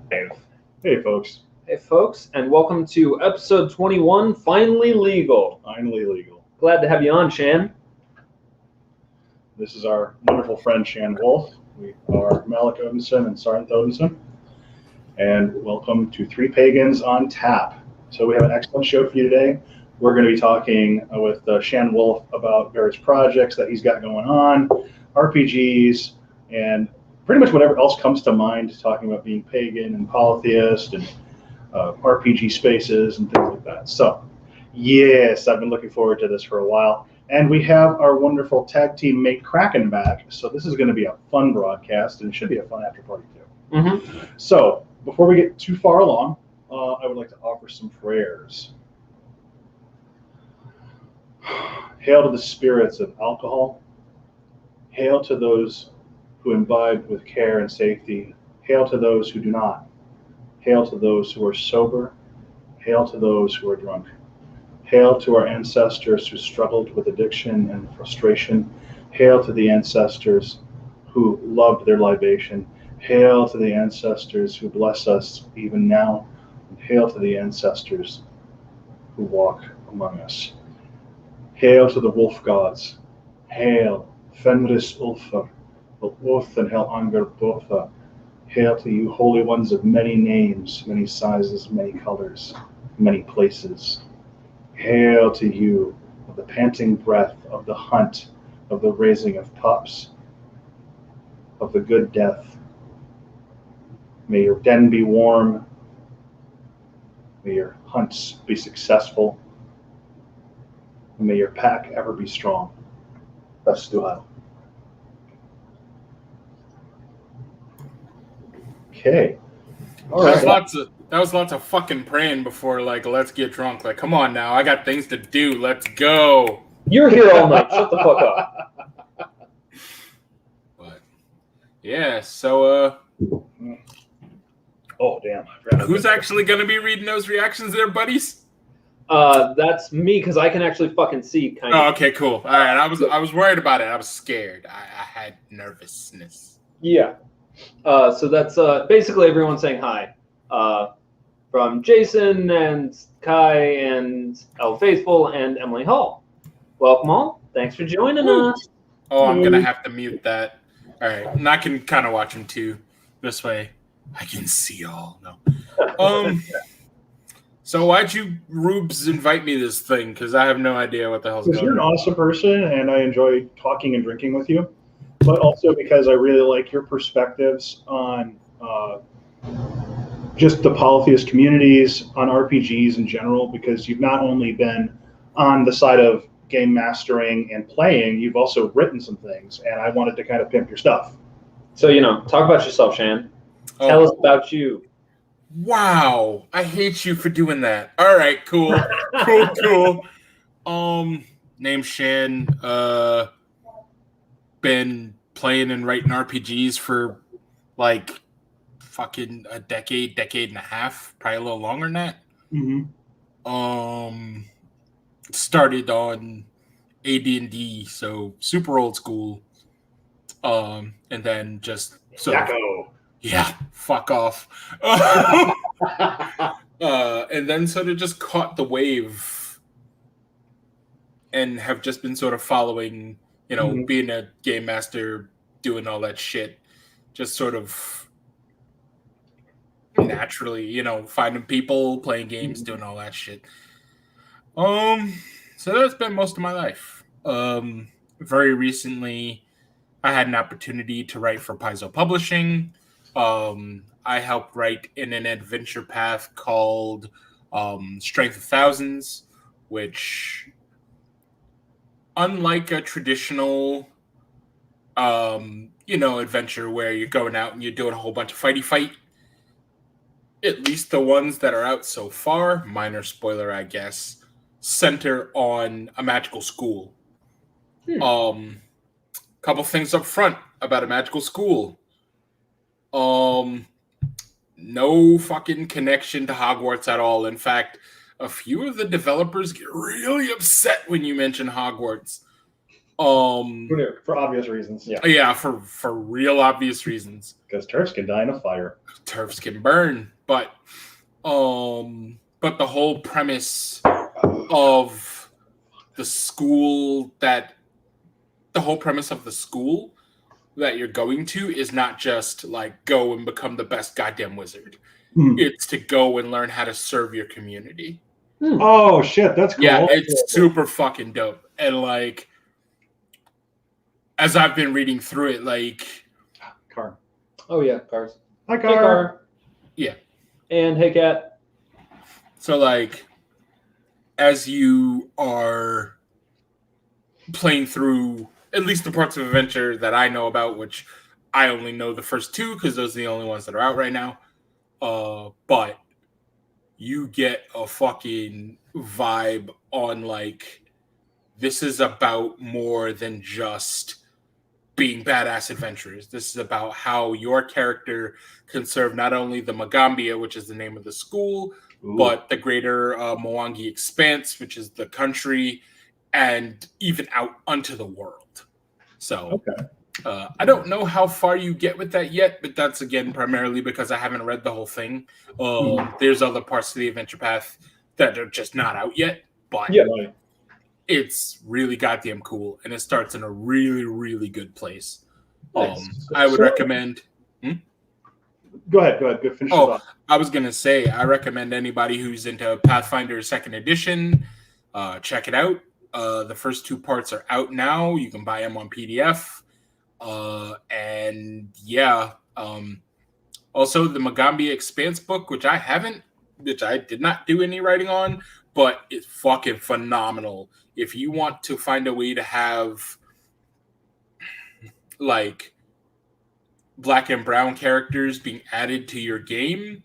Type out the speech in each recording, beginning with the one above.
Hey, folks. Hey, folks, and welcome to episode 21, Finally Legal. Finally legal. Glad to have you on, Shan. This is our wonderful friend Shan Wolf. We are Malik Odinson and Sarn Odinson. And welcome to Three Pagans on Tap. So we have an excellent show for you today. We're going to be talking with Shan Wolf about various projects that he's got going on, RPGs, and pretty much whatever else comes to mind, talking about being pagan and polytheist and RPG spaces and things like that. So, yes, I've been looking forward to this for a while. And we have our wonderful tag team mate Kraken back. So this is going to be a fun broadcast, and it should be a fun after party too. Mm-hmm. So before we get too far along, I would like to offer some prayers. Hail to the spirits of alcohol. Hail to those who imbibe with care and safety. Hail to those who do not. Hail to those who are sober. Hail to those who are drunk. Hail to our ancestors who struggled with addiction and frustration. Hail to the ancestors who loved their libation. Hail to the ancestors who bless us even now. And hail to the ancestors who walk among us. Hail to the wolf gods. Hail, Fenris Ulfar, Oath and Hel Anger Botha. Hail to you, holy ones of many names, many sizes, many colors, many places. Hail to you, of the panting breath, of the hunt, of the raising of pups, of the good death. May your den be warm. May your hunts be successful. And may your pack ever be strong. Thus do I. Okay. All right. That was lots of fucking praying before, let's get drunk. Like, come on now, I got things to do. Let's go. You're here all night. Shut the fuck up. But yeah, so oh damn! Who's actually gonna be reading those reactions, there, buddies? That's me because I can actually fucking see. Kind of. Oh, okay, cool. All right, I was worried about it. I was scared. I had nervousness. Yeah. So that's basically everyone saying hi. From Jason and Kai and El Faithful and Emily Hall. Welcome all. Thanks for joining us. Oh, I'm going to have to mute that. All right. And I can kind of watch them too. This way I can see all. No. So why'd you, Rubes, invite me to this thing? Because I have no idea what the hell's going on. You're an awesome person, and I enjoy talking and drinking with you. But also because I really like your perspectives on just the polytheist communities, on RPGs in general, because you've not only been on the side of game mastering and playing, you've also written some things, and I wanted to kind of pimp your stuff. So, talk about yourself, Shan. Tell us about you. Wow. I hate you for doing that. All right, cool. Cool. Name Shan. Been playing and writing RPGs for fucking a decade and a half, probably a little longer than that. Mm-hmm. Started on AD&D, so super old school. And then just fuck off. And then sort of just caught the wave and have just been sort of following, being a game master, doing all that shit, just sort of naturally, finding people, playing games, doing all that shit. So that's been most of my life. Very recently, I had an opportunity to write for Paizo Publishing. I helped write in an adventure path called Strength of Thousands, which, unlike a traditional, adventure where you're going out and you're doing a whole bunch of fight, at least the ones that are out so far, minor spoiler, I guess, center on a magical school. Couple things up front about a magical school. No fucking connection to Hogwarts at all. In fact, a few of the developers get really upset when you mention Hogwarts. For obvious reasons. Yeah. For real obvious reasons. Because turfs can die in a fire. Turfs can burn, but the whole premise of the school that you're going to is not just like go and become the best goddamn wizard. It's to go and learn how to serve your community. Oh shit, that's cool. Yeah, it's super fucking dope. And like, as I've been reading through it, like, Car. Oh yeah, cars. Hi, Car. Hey, Car. Yeah. And hey, Cat. So like, as you are playing through at least the parts of Adventure that I know about, which I only know the first two because those are the only ones that are out right now. But you get a fucking vibe on like, this is about more than just being badass adventurers. This is about how your character can serve not only the Magambia, which is the name of the school, but the greater Mwangi Expanse, which is the country, and even out onto the world. So I don't know how far you get with that yet, but that's again primarily because I haven't read the whole thing. There's other parts of the adventure path that are just not out yet, but it's really goddamn cool, and it starts in a really, really good place. Nice. I would recommend. Go ahead. Good. Finish it off. I was gonna say I recommend anybody who's into Pathfinder 2nd Edition, check it out. The first two parts are out now. You can buy them on PDF. And yeah, also the Magambia Expanse book, which I did not do any writing on, but it's fucking phenomenal. If you want to find a way to have like black and brown characters being added to your game,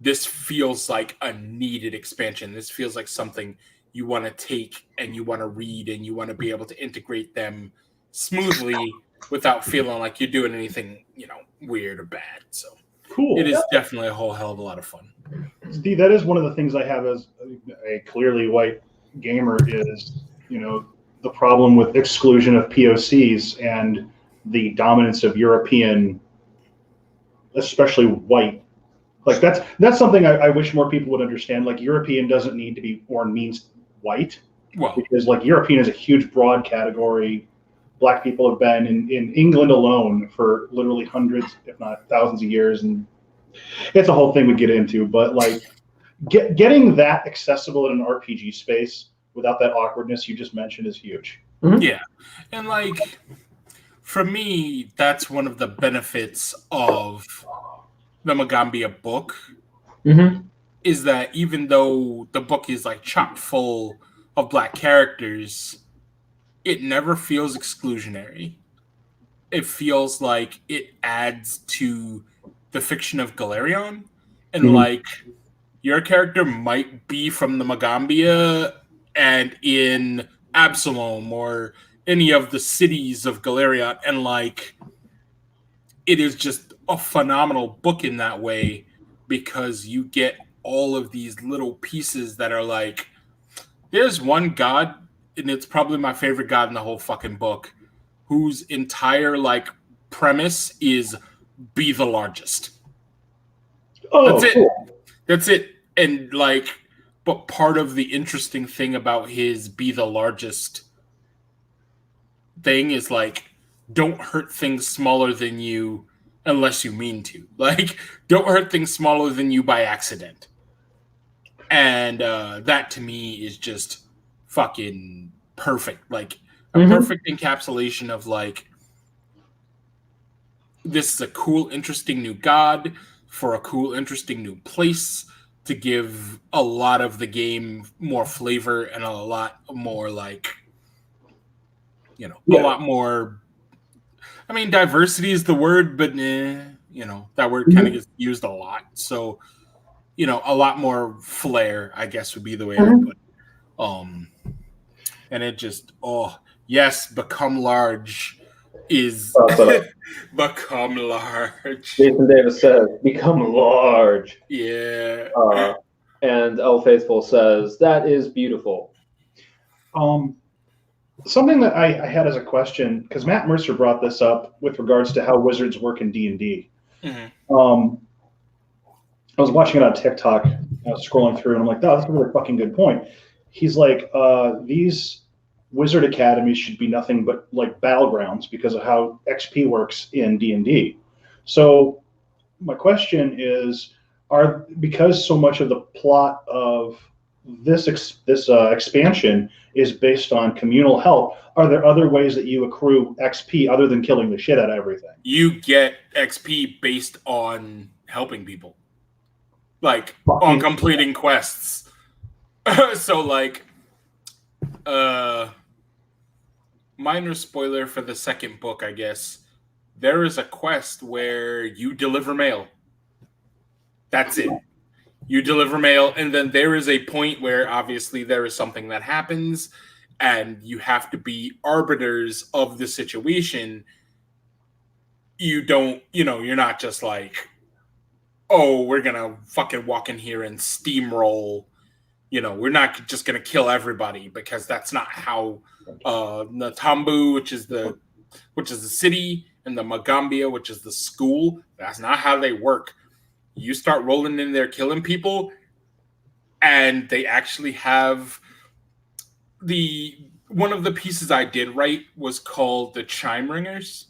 this feels like a needed expansion. This feels like something you want to take and you want to read and you want to be able to integrate them smoothly without feeling like you're doing anything, weird or bad. So cool. It is definitely a whole hell of a lot of fun. Steve, that is one of the things I have as a clearly white gamer is, the problem with exclusion of POCs and the dominance of European, especially white. Like that's something I wish more people would understand. Like European doesn't need to be or means white. Well, because like European is a huge broad category. Black people have been in England alone for literally hundreds, if not thousands of years, and it's a whole thing we get into. But like getting that accessible in an RPG space without that awkwardness you just mentioned is huge. Mm-hmm. Yeah, and like for me, that's one of the benefits of the Magambia book. Is that even though the book is like chock full of black characters, it never feels exclusionary. It feels like it adds to the fiction of Galerion. And like your character might be from the Magambia and in Absalom or any of the cities of Galerion. And like it is just a phenomenal book in that way because you get all of these little pieces that are like, there's one god, and it's probably my favorite god in the whole fucking book, whose entire like premise is be the largest. Oh, that's it. Cool. That's it. And like, but part of the interesting thing about his be the largest thing is like, don't hurt things smaller than you unless you mean to. Like, don't hurt things smaller than you by accident. And that to me is just fucking perfect. Like a perfect encapsulation of like, this is a cool, interesting new god for a cool, interesting new place to give a lot of the game more flavor and a lot more like, a lot more. I mean, diversity is the word, but that word kind of gets used a lot. So, a lot more flair, I guess, would be the way I would put it. And it just, yes, become large is become large. Jason Davis says, become large. Yeah. And El Faithful says, that is beautiful. Something that I had as a question, because Matt Mercer brought this up with regards to how wizards work in D&D. I was watching it on TikTok, I was scrolling through, and I'm like, oh, that's a really fucking good point. He's like, these wizard academies should be nothing but like battlegrounds because of how XP works in D&D. So my question is, because so much of the plot of this expansion is based on communal help, are there other ways that you accrue XP other than killing the shit out of everything? You get XP based on helping people, like on completing quests. So like, minor spoiler for the second book, I guess. There is a quest where you deliver mail. That's it. You deliver mail, and then there is a point where obviously there is something that happens, and you have to be arbiters of the situation. You don't, you're not just like, oh, we're gonna fucking walk in here and steamroll. We're not just gonna kill everybody, because that's not how Natambu, which is the city, and the Magambia, which is the school, that's not how they work. You start rolling in there killing people, and they actually have one of the pieces I did write was called the Chime Ringers.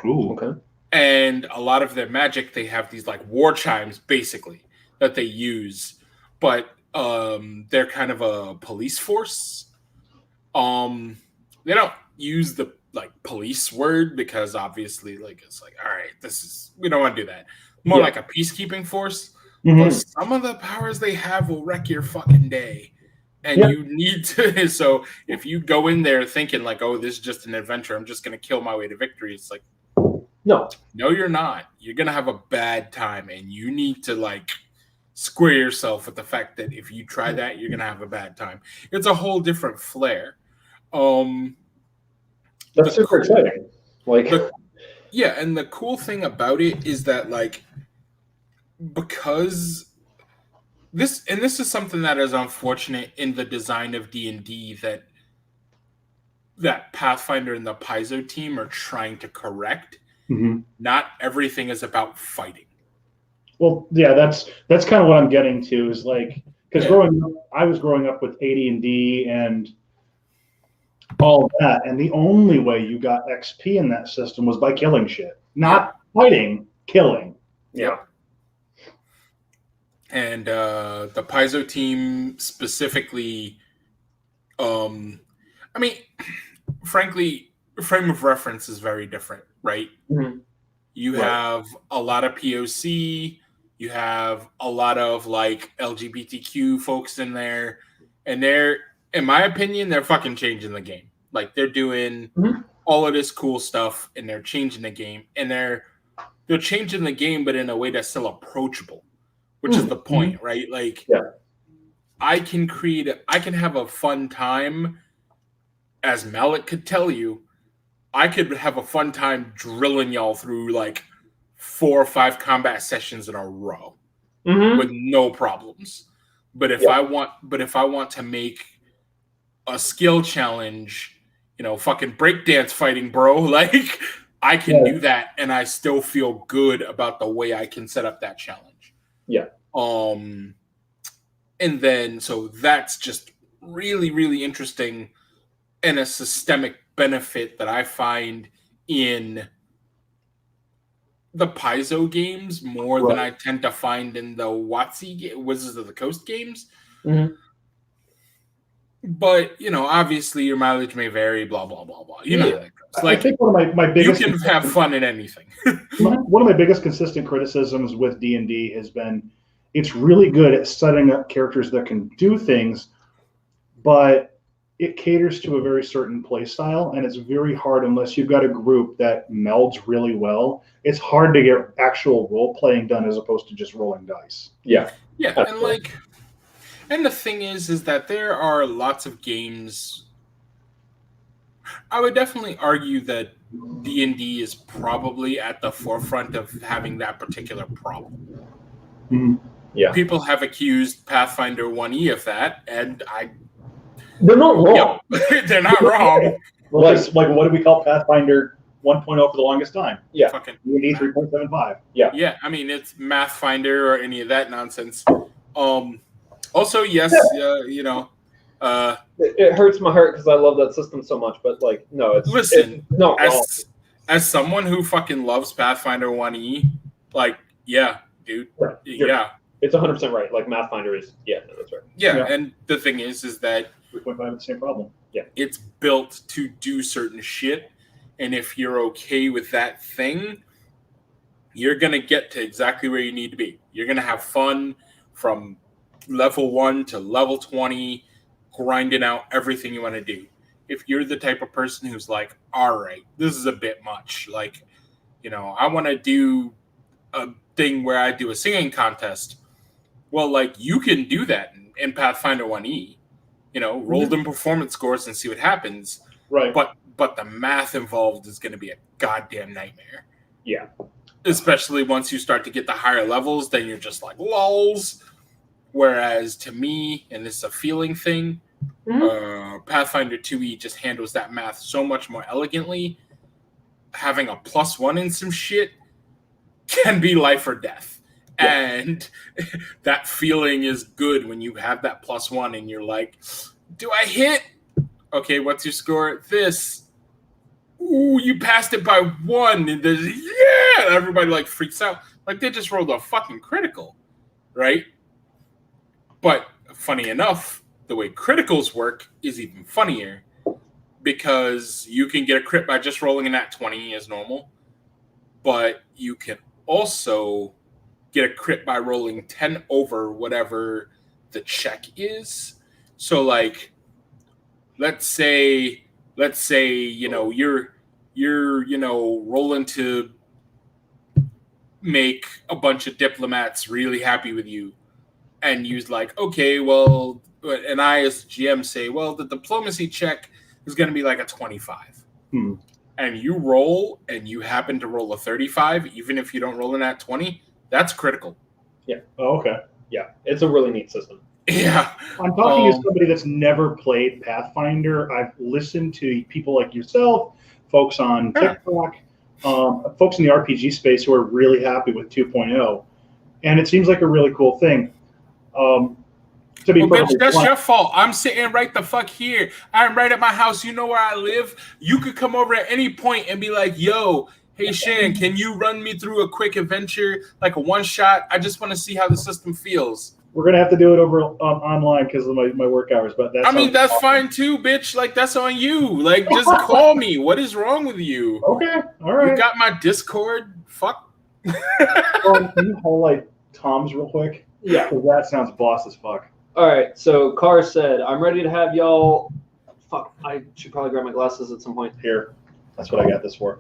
Ooh, okay. And a lot of their magic, they have these like war chimes basically that they use, but they're kind of a police force. They don't use the like police word because obviously like it's like, all right, we don't want to do that. More like a peacekeeping force. Mm-hmm. But some of the powers they have will wreck your fucking day. And you need to, so if you go in there thinking like, oh, this is just an adventure, I'm just going to kill my way to victory. It's like, no, you're not. You're going to have a bad time, and you need to like square yourself with the fact that if you try that, you're going to have a bad time. It's a whole different flair. That's super exciting. And the cool thing about it is that like, because this is something that is unfortunate in the design of D&D that Pathfinder and the Paizo team are trying to correct. Mm-hmm. Not everything is about fighting. Well, yeah, that's kind of what I'm getting to, is like, because I was growing up with AD&D and all of that, and the only way you got XP in that system was by killing shit, not fighting, killing. Yeah. And the Paizo team specifically, frankly, frame of reference is very different, right? Mm-hmm. You have a lot of POC, you have a lot of like LGBTQ folks in there, and they're, in my opinion, they're fucking changing the game. Like they're doing all of this cool stuff, and they're changing the game, and they're changing the game, but in a way that's still approachable, which is the point, right? Like, I can have a fun time, as Malik could tell you. I could have a fun time drilling y'all through like 4 or 5 combat sessions in a row with no problems. But if I want to make a skill challenge, fucking breakdance fighting, bro, like I can do that, and I still feel good about the way I can set up that challenge. Yeah. And then so that's just really, really interesting, and a systemic benefit that I find in the Paizo games more than I tend to find in the WotC Wizards of the Coast games. Mm-hmm. But obviously your mileage may vary, blah blah blah blah. How that goes. Like, I think one of my biggest, you can have fun in anything. One of my biggest consistent criticisms with D&D has been it's really good at setting up characters that can do things, but it caters to a very certain play style, and it's very hard unless you've got a group that melds really well. It's hard to get actual role playing done as opposed to just rolling dice. Yeah, and the thing is that there are lots of games. I would definitely argue that D&D is probably at the forefront of having that particular problem. Mm-hmm. Yeah, people have accused Pathfinder 1E of that, and They're not wrong. Yep. They're not wrong. Like what did we call Pathfinder 1.0 for the longest time? Yeah. Fucking D&D 3.75. yeah. I mean, it's Mathfinder or any of that nonsense. Also, yes, It hurts my heart because I love that system so much, but like, no, it's not wrong. As someone who fucking loves Pathfinder 1E, like, yeah, dude, Right. yeah, it's 100% right. Like Pathfinder is, that's right. Yeah, and the thing is that 3.5 is the same problem. Yeah, it's built to do certain shit, and if you're okay with that thing, you're gonna get to exactly where you need to be. You're gonna have fun from level 1 to level 20, grinding out everything you want to do. If you're the type of person who's like, all right, this is a bit much. Like, I want to do a thing where I do a singing contest. Well, like, you can do that in Pathfinder 1E. Roll them performance scores and see what happens. Right. But the math involved is going to be a goddamn nightmare. Yeah. Especially once you start to get the higher levels, then you're just like, lols. Whereas to me, and this is a feeling thing, Pathfinder 2E just handles that math so much more elegantly. Having a +1 in some shit can be life or death. Yeah. And that feeling is good when you have that +1 and you're like, do I hit? Okay, what's your score? This. Ooh, you passed it by 1. And everybody like freaks out. Like they just rolled a fucking critical, right? But funny enough, the way criticals work is even funnier because you can get a crit by just rolling a nat 20 as normal, but you can also get a crit by rolling 10 over whatever the check is. So like, let's say you're rolling to make a bunch of diplomats really happy with you. And you're like, okay, well, and I as GM say, well, the diplomacy check is going to be like a 25. And you roll, and you happen to roll a 35, even if you don't roll in that 20, that's critical. Yeah. Oh, okay. Yeah, it's a really neat system. Yeah. I'm talking to somebody that's never played Pathfinder. I've listened to people like yourself, folks on TikTok, folks in the RPG space who are really happy with 2.0. And it seems like a really cool thing. Bitch, that's your fault. I'm sitting right the fuck here. I'm right at my house. You know where I live. You could come over at any point and be like, yo, hey, Shan, can you run me through a quick adventure, like a one-shot? I just want to see how the system feels. We're going to have to do it over online because of my work hours. But that's awesome. Fine too, bitch. Like, that's on you. Like, just call me. What is wrong with you? Okay, all right. You got my Discord? Fuck. Can you highlight Tom's real quick? Yeah. Because that sounds boss as fuck. All right, so Carr said, I'm ready to have y'all. Fuck, I should probably grab my glasses at some point. Here, that's what I got this for.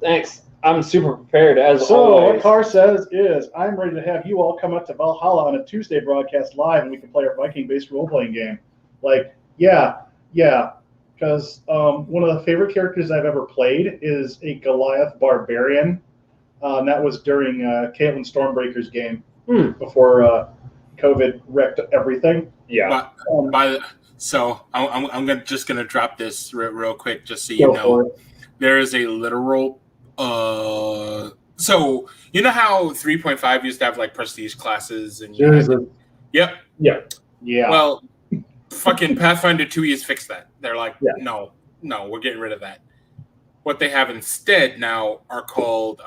Thanks. I'm super prepared as so always. What Carr says is, I'm ready to have you all come up to Valhalla on a Tuesday broadcast live, and we can play our Viking-based role-playing game. Like, yeah, because one of the favorite characters I've ever played is a Goliath barbarian. And that was during Caitlin Stormbreaker's game before COVID wrecked everything. Yeah. So I'm just gonna drop this real quick, just so you know. There is a literal. So you know how 3.5 used to have like prestige classes and yep. Yeah. Well, fucking Pathfinder 2E has fixed that. They're like, no, we're getting rid of that. What they have instead now are called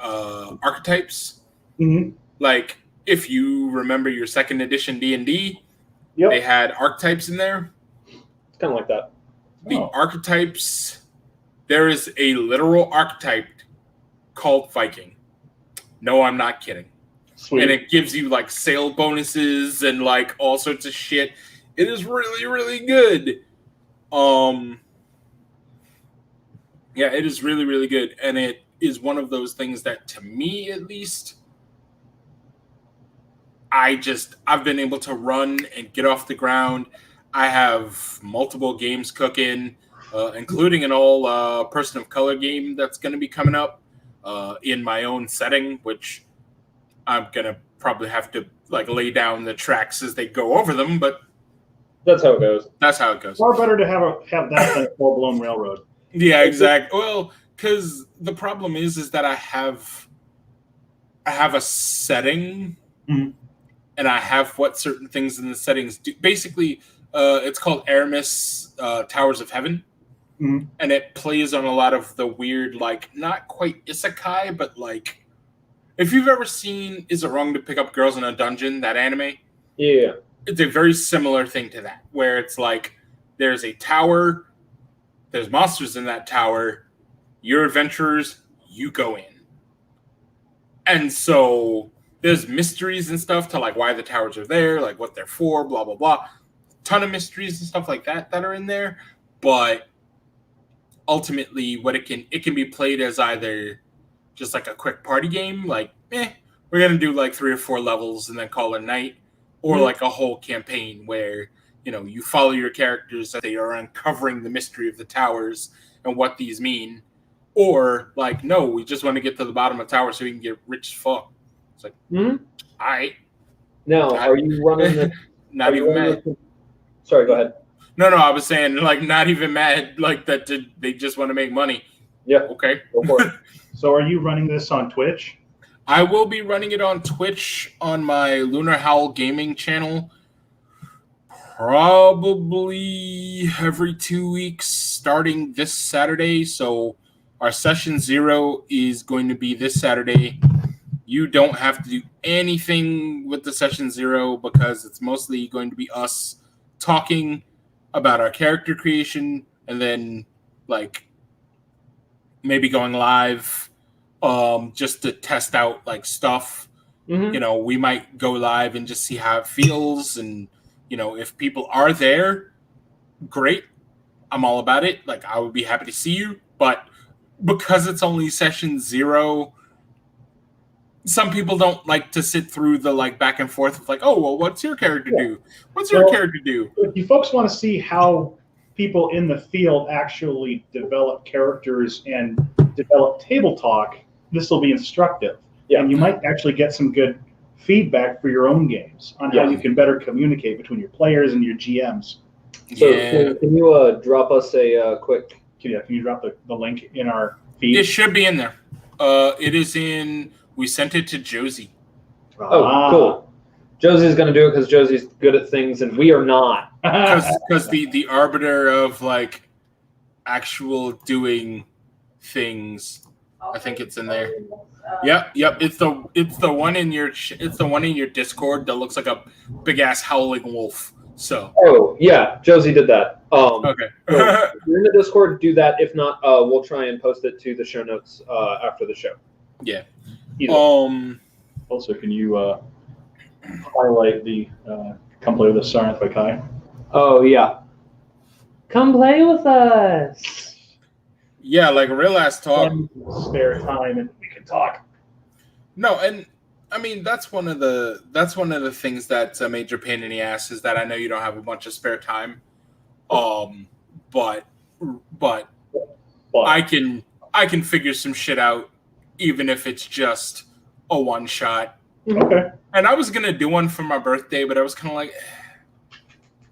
archetypes. Mm-hmm. Like, if you remember your second edition D&D, they had archetypes in there. It's kind of like that. The archetypes, there is a literal archetype called Viking. No, I'm not kidding. Sweet. And it gives you like sale bonuses and like all sorts of shit. It is really, really good. Yeah, it is really, really good. And it is one of those things that, to me at least, I've been able to run and get off the ground. I have multiple games cooking, including an all person of color game that's going to be coming up in my own setting, which I'm going to probably have to like lay down the tracks as they go over them. But That's how it goes. That's how it goes. Far better to have that than a full-blown railroad. Yeah, exactly. Well, because the problem is that I have a setting, Mhm. and I have what certain things in the settings do. Basically, it's called Aramis Towers of Heaven, Mhm. and it plays on a lot of the weird, like, not quite isekai, but like, if you've ever seen Is It Wrong to Pick Up Girls in a Dungeon, that anime? Yeah. It's a very similar thing to that, where it's like there's a tower, there's monsters in that tower, you're adventurers, you go in. And so there's mysteries and stuff to like why the towers are there, like what they're for, blah, blah, blah. Ton of mysteries and stuff like that are in there. But ultimately what it can be played as either just like a quick party game, like, we're going to do like 3 or 4 levels and then call it a night. Or like a whole campaign where, you follow your characters as they are uncovering the mystery of the towers and what these mean. Or like, no, we just want to get to the bottom of the tower so we can get rich as fuck. It's like, all right. Now, are you running this? Not even mad. Sorry, go ahead. No, I was saying, like, not even mad, like that they just want to make money. Yeah. Okay. Go for it. So are you running this on Twitch? I will be running it on Twitch on my Lunar Howl Gaming channel probably every 2 weeks starting this Saturday. So our session 0 is going to be this Saturday. You don't have to do anything with the session 0 because it's mostly going to be us talking about our character creation and then like maybe going live just to test out like stuff. Mm-hmm. We might go live and just see how it feels, and if people are there, great, I'm all about it. Like, I would be happy to see you, but because it's only session 0, some people don't like to sit through the like back and forth of like, oh, well, what's your character do? What's your character do? If you folks want to see how people in the field actually develop characters and develop table talk, this will be instructive. Yeah. And you might actually get some good feedback for your own games on how you can better communicate between your players and your GMs. So can you drop us a quick... Can you drop the link in our feed? It should be in there. It is in... We sent it to Josie. Oh, cool. Josie's going to do it because Josie's good at things and we are not. Because the arbiter of like actual doing things, I think it's in there. Yep. It's the one in your Discord that looks like a big ass howling wolf. So. Oh yeah, Josie did that. Okay. So if you're in the Discord, do that. If not, we'll try and post it to the show notes after the show. Yeah. Also, can you highlight the "Come Play with Us" Sarnath by Kai? Oh yeah. Come play with us. Yeah, like real ass talk. Spare time and we can talk. No, and I mean that's one of the things that's a major pain in the ass is that I know you don't have a bunch of spare time. But I can figure some shit out even if it's just a one shot. Okay. And I was gonna do one for my birthday, but I was kind of like,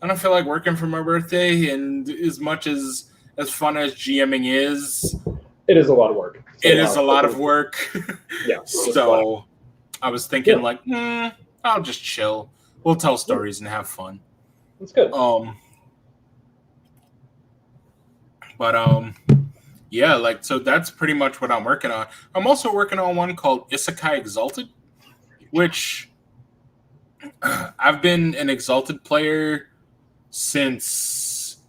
I don't feel like working for my birthday, and as much as fun as GMing is, it is a lot of work. It is a lot of work. Yeah. So I was thinking like, I'll just chill. We'll tell stories and have fun. That's good. Yeah, like, so that's pretty much what I'm working on. I'm also working on one called Isekai Exalted, which I've been an Exalted player since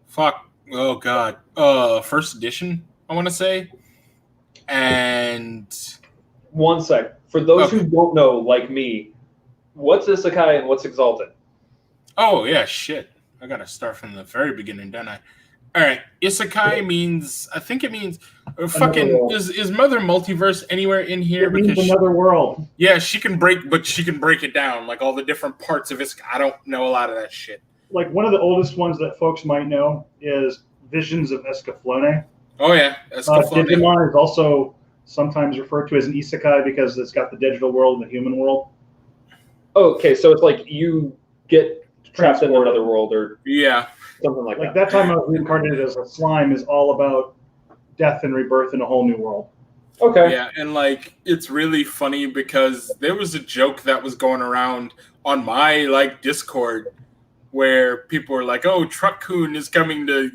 first edition, I want to say. And one sec. For those who don't know, like me, what's Isekai and what's Exalted? Oh, yeah, shit. I got to start from the very beginning, don't I? All right, Isekai means, I think it means, is Mother Multiverse anywhere in here? It means another world. Yeah, she can break it down, like all the different parts of Isekai. I don't know a lot of that shit. Like one of the oldest ones that folks might know is Visions of Escaflowne. Oh yeah, Escaflowne. Digimon is also sometimes referred to as an Isekai because it's got the digital world and the human world. Okay, so it's like you get trapped in another world or Yeah. something like Like that. that time I was reincarnated as a slime is all about death and rebirth in a whole new world. Okay. Yeah, and like it's really funny because there was a joke that was going around on my like Discord where people were like, "Oh, Truck-kun is coming to,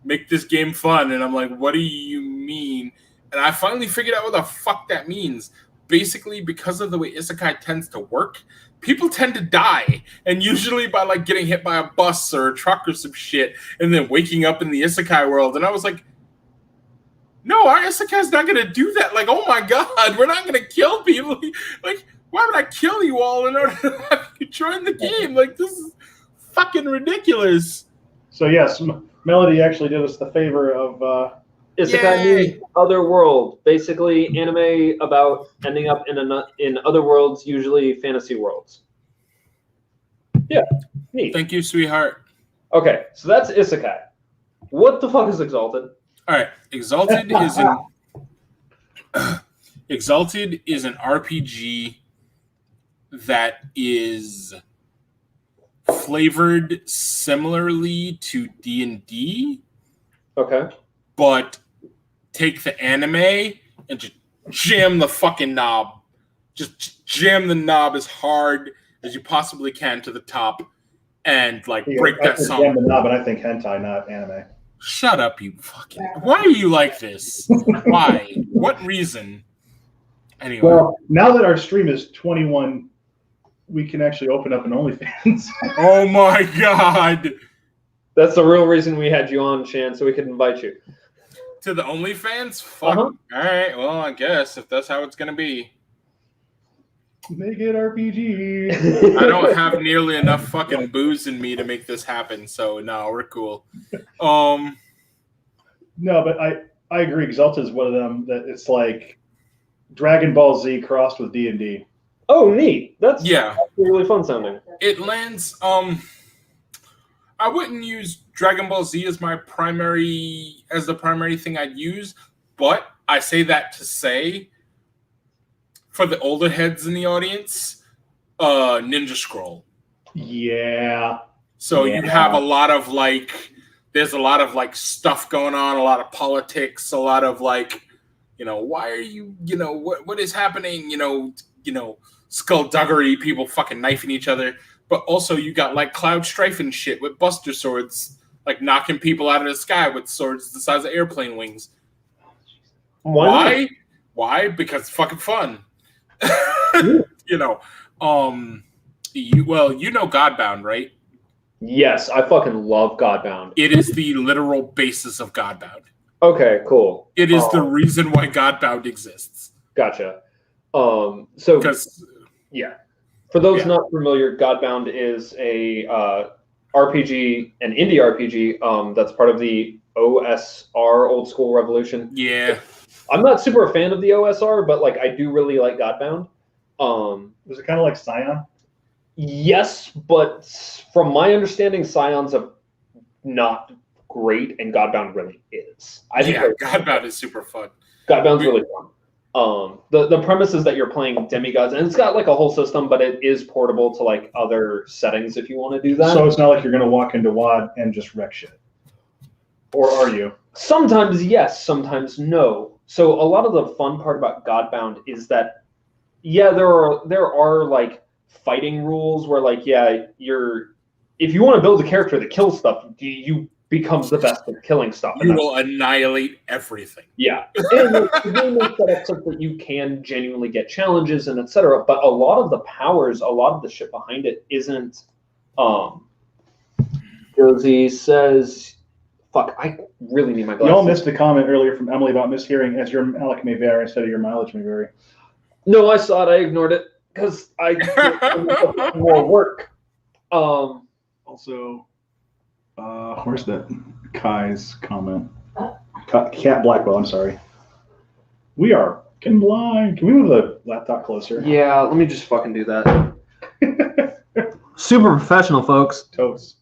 make this game fun." And I'm like, "What do you mean?" And I finally figured out what the fuck that means. Basically, because of the way isekai tends to work, people tend to die, and usually by like getting hit by a bus or a truck or some shit, and then waking up in the isekai world. And I was like, no, our isekai's not gonna do that. Like, oh my god, we're not gonna kill people. Like, why would I kill you all in order to have you join the game? Like, this is fucking ridiculous. So yes, Melody actually did us the favor of Isekai means other world. Basically, anime about ending up in other worlds, usually fantasy worlds. Yeah, neat. Thank you, sweetheart. Okay, so that's Isekai. What the fuck is Exalted? All right, Exalted is an RPG that is flavored similarly to D&D, Okay. but take the anime and just jam the fucking knob. Just jam the knob as hard as you possibly can to the top and like break that song. Yeah, but I think hentai, not anime. Shut up, you fucking... Why are you like this? Why? What reason? Anyway. Well, now that our stream is 21, we can actually open up an OnlyFans. Oh my god! That's the real reason we had you on, Shan, so we could invite you. To the OnlyFans? Fuck. Uh-huh. Alright, well, I guess if that's how it's gonna be. Make it RPG. I don't have nearly enough fucking booze in me to make this happen, so no, we're cool. No, but I agree. Exalted is one of them that it's like Dragon Ball Z crossed with D&D. Oh, neat. That's Yeah. really fun sounding. It lands, I wouldn't use Dragon Ball Z as the primary thing I'd use, but I say that to say, for the older heads in the audience, Ninja Scroll. Yeah. So you have a lot of there's a lot of stuff going on, a lot of politics, a lot of why are you, what is happening, skullduggery, people fucking knifing each other. But also you got Cloud Strife and shit with Buster Swords, knocking people out of the sky with swords the size of airplane wings. Why? Why? Because it's fucking fun. You know Godbound, right? Yes, I fucking love Godbound. It is the literal basis of Godbound. Okay, cool. It is the reason why Godbound exists. Gotcha. For those not familiar, Godbound is a RPG, an indie RPG that's part of the OSR, Old School Revolution. Yeah. I'm not super a fan of the OSR, but I do really like Godbound. Was it kind of like Scion? Yes, but from my understanding, Scions are not great, and Godbound really is. I think Godbound is super fun. Godbound's really fun. The premise is that you're playing demigods, and it's got a whole system, but it is portable to other settings if you want to do that. So it's not like you're going to walk into WoD and just wreck shit. Or are you? Sometimes yes, sometimes no. So a lot of the fun part about Godbound is that, there are fighting rules where if you want to build a character that kills stuff, you become the best at killing stuff. You will annihilate everything. Yeah. And the game is set up so that you can genuinely get challenges and etc. But a lot of the powers, a lot of the shit behind it isn't Josie says, fuck, I really need my glasses. Y'all missed the comment earlier from Emily about mishearing as your Alec may vary instead of your mileage may vary. No, I saw it. I ignored it because I did more work. Also, where's that Kai's comment? Cat Blackwell, I'm sorry. We are fucking blind. Can we move the laptop closer? Yeah, let me just fucking do that. Super professional, folks. Totes.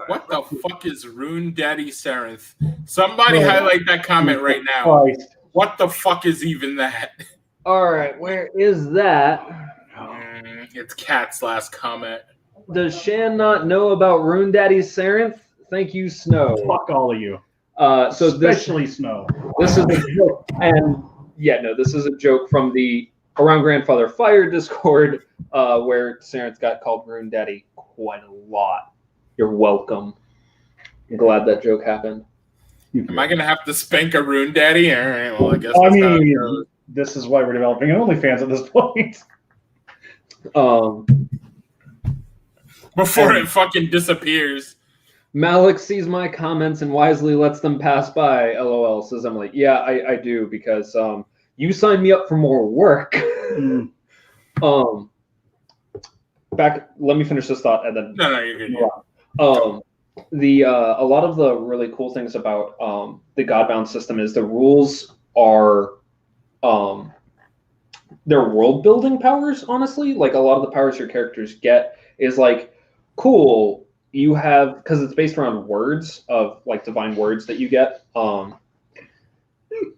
What the fuck is Rune Daddy Sarenth? Somebody highlight that comment right now. Christ. What the fuck is even that? All right, where is that? It's Cat's last comment. Does Shan not know about Rune Daddy's Sarenth? Thank you, Snow. Fuck all of you. So Especially Snow. this is a joke, and this is a joke from the Around Grandfather Fire Discord, where Sarenth got called Rune Daddy quite a lot. You're welcome. I'm glad that joke happened. Am I gonna have to spank a Rune Daddy? All right, well, I guess. I mean, this is why we're developing an OnlyFans at this point. Before it fucking disappears. Malik sees my comments and wisely lets them pass by. LOL, says Emily. Yeah, I do, because you signed me up for more work. Let me finish this thought and then. No, you're good. A lot of the really cool things about the Godbound system is the rules are their world building powers. Honestly, like a lot of the powers your characters get is like cool. You have, because it's based around words of like divine words that you get.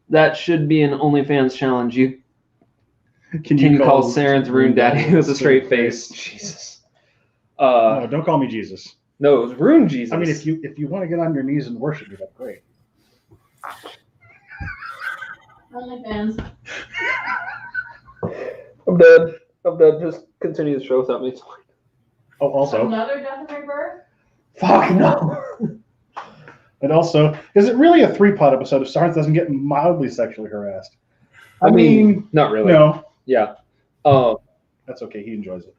That should be an OnlyFans challenge. Can you call Sarenth Rune Daddy with a straight face? Jesus. No, don't call me Jesus. No, it was Rune Jesus. I mean, if you want to get on your knees and worship me, that's great. OnlyFans. I'm dead. Just continue the show without me. Oh, also. Another Death of My Birth? Fuck no. And also, is it really a 3-pot episode if Sarenth doesn't get mildly sexually harassed? I mean, not really. No. Yeah. That's okay. He enjoys it.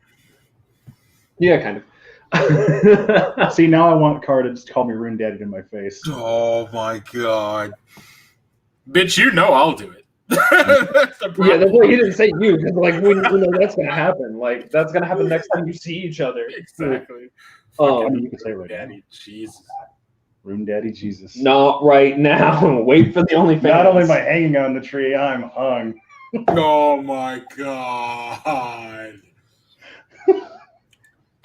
Yeah, kind of. See, now I want Car to just call me Rune Daddy to my face. Oh my god. Bitch, you know I'll do it. That's why he didn't say you, because like we know that's gonna happen. Like that's gonna happen next time you see each other. Exactly. I mean, you can say it right Daddy now. Jesus. Rune Daddy Jesus. Not right now. Wait for the OnlyFans. Not only am I hanging on the tree, I'm hung. Oh my god.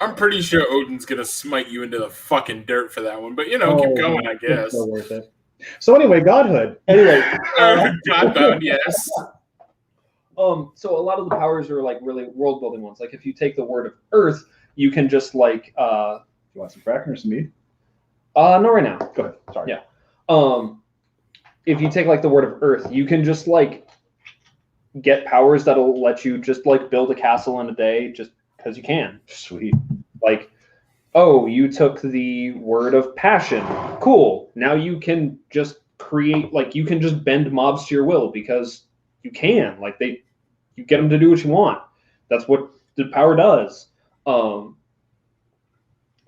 I'm pretty sure Odin's gonna smite you into the fucking dirt for that one, but keep going, I guess. It's so worth it. So anyway, Godhood. Anyway, Godbound, yes. So a lot of the powers are like really world building ones. Like if you take the word of Earth, you can just like You want some Kraken or some meat? not right now. Go ahead. Sorry. Yeah. If you take like the word of Earth, you can just like get powers that'll let you just like build a castle in a day just because you can. Sweet. Like, oh, you took the word of passion. Cool. Now you can just create, like, you can just bend mobs to your will because you can. Like, you get them to do what you want. That's what the power does.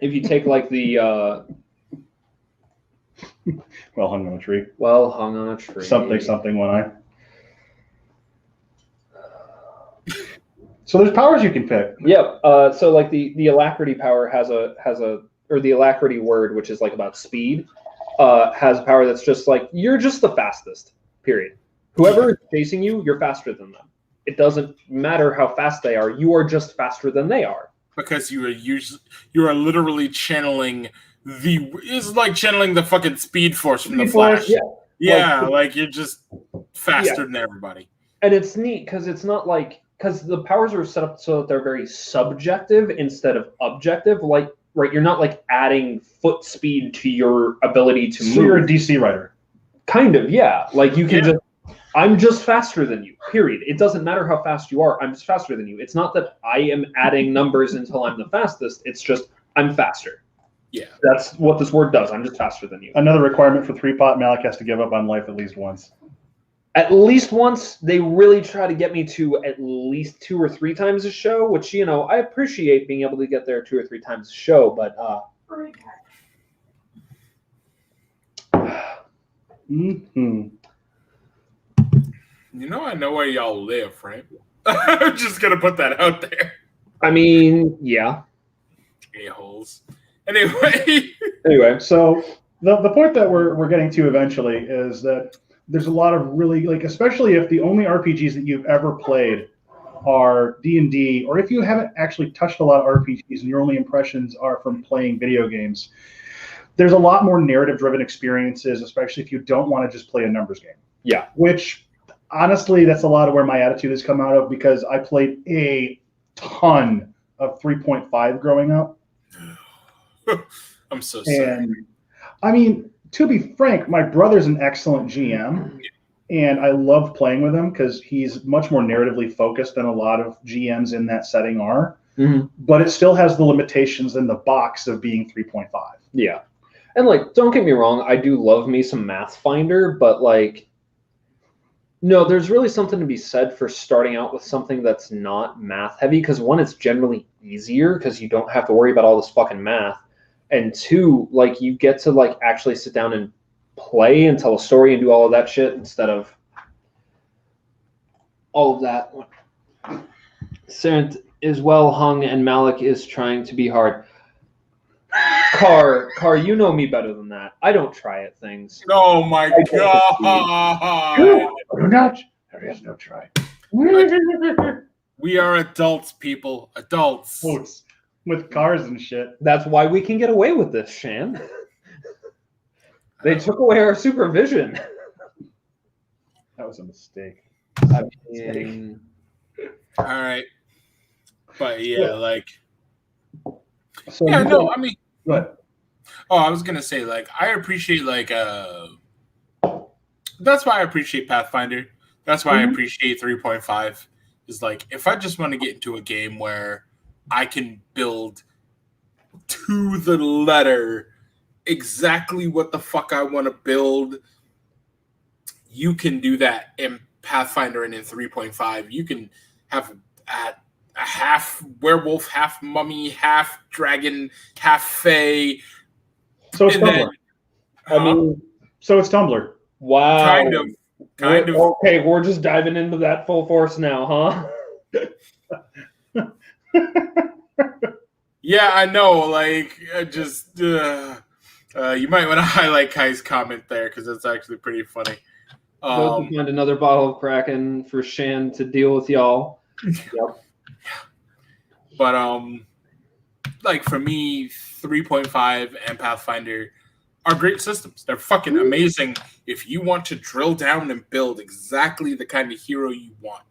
If you take like the Well hung on a tree. well hung on a tree. Something one eye. So there's powers you can pick. Yep. So like the alacrity power has a or the alacrity word, which is like about speed, has a power that's just like you're just the fastest. Period. Whoever is chasing you, you're faster than them. It doesn't matter how fast they are. You are just faster than they are. Because you are literally channeling channeling the fucking Speed Force from the Flash. Yeah. Yeah, like you're just faster than everybody. And it's neat because it's not like because the powers are set up so that they're very subjective instead of objective. Like, right, you're not like adding foot speed to your ability to move. So you're a DC writer. Kind of, yeah. Like you can I'm just faster than you, period. It doesn't matter how fast you are. I'm just faster than you. It's not that I am adding numbers until I'm the fastest. It's just I'm faster. Yeah. That's what this word does. I'm just faster than you. Another requirement for 3-pot, Malik has to give up on life at least once. At least once. They really try to get me to at least 2 or 3 times a show, which, I appreciate being able to get there 2 or 3 times a show, but Mm-hmm. I know where y'all live, right? I'm just gonna put that out there. I mean, yeah. A-holes. Anyway. So the point that we're getting to eventually is that there's a lot of really, like, especially if the only RPGs that you've ever played are D&D, or if you haven't actually touched a lot of RPGs and your only impressions are from playing video games, there's a lot more narrative-driven experiences, especially if you don't want to just play a numbers game. Yeah. Which, honestly, that's a lot of where my attitude has come out of, because I played a ton of 3.5 growing up. I'm so sorry. And I mean, to be frank, my brother's an excellent GM, and I love playing with him because he's much more narratively focused than a lot of GMs in that setting are. Mm-hmm. But it still has the limitations in the box of being 3.5. Yeah. And, like, don't get me wrong, I do love me some Math Finder, but, like, no, there's really something to be said for starting out with something that's not math heavy, because one, it's generally easier because you don't have to worry about all this fucking math. And two, like, you get to, like, actually sit down and play and tell a story and do all of that shit instead of all of that. Sarant is well hung and Malik is trying to be hard. Car, you know me better than that. I don't try at things. Oh my god! Do not. There is no try. We are adults, people. Adults. Boats with cars and shit. That's why we can get away with this, Shan. They took away our supervision. That was a mistake. All right. But yeah, like. So Yeah, no, I mean. What? Oh, I was gonna say, like, I appreciate, like, that's why I appreciate Pathfinder. That's why I appreciate 3.5. Is like, if I just want to get into a game where I can build to the letter exactly what the fuck I want to build, you can do that in Pathfinder and in 3.5. You can have a half werewolf, half mummy, half dragon, half fae. So it's And Tumblr. then- I mean, So it's Tumblr. wow. Kind of. Okay, we're just diving into that full force now, huh? Yeah, I know. Like, you might want to highlight Kai's comment there because it's actually pretty funny. Go to find another bottle of Kraken for Shan to deal with y'all. Yep. But like for me, 3.5 and Pathfinder are great systems. They're fucking amazing if you want to drill down and build exactly the kind of hero you want.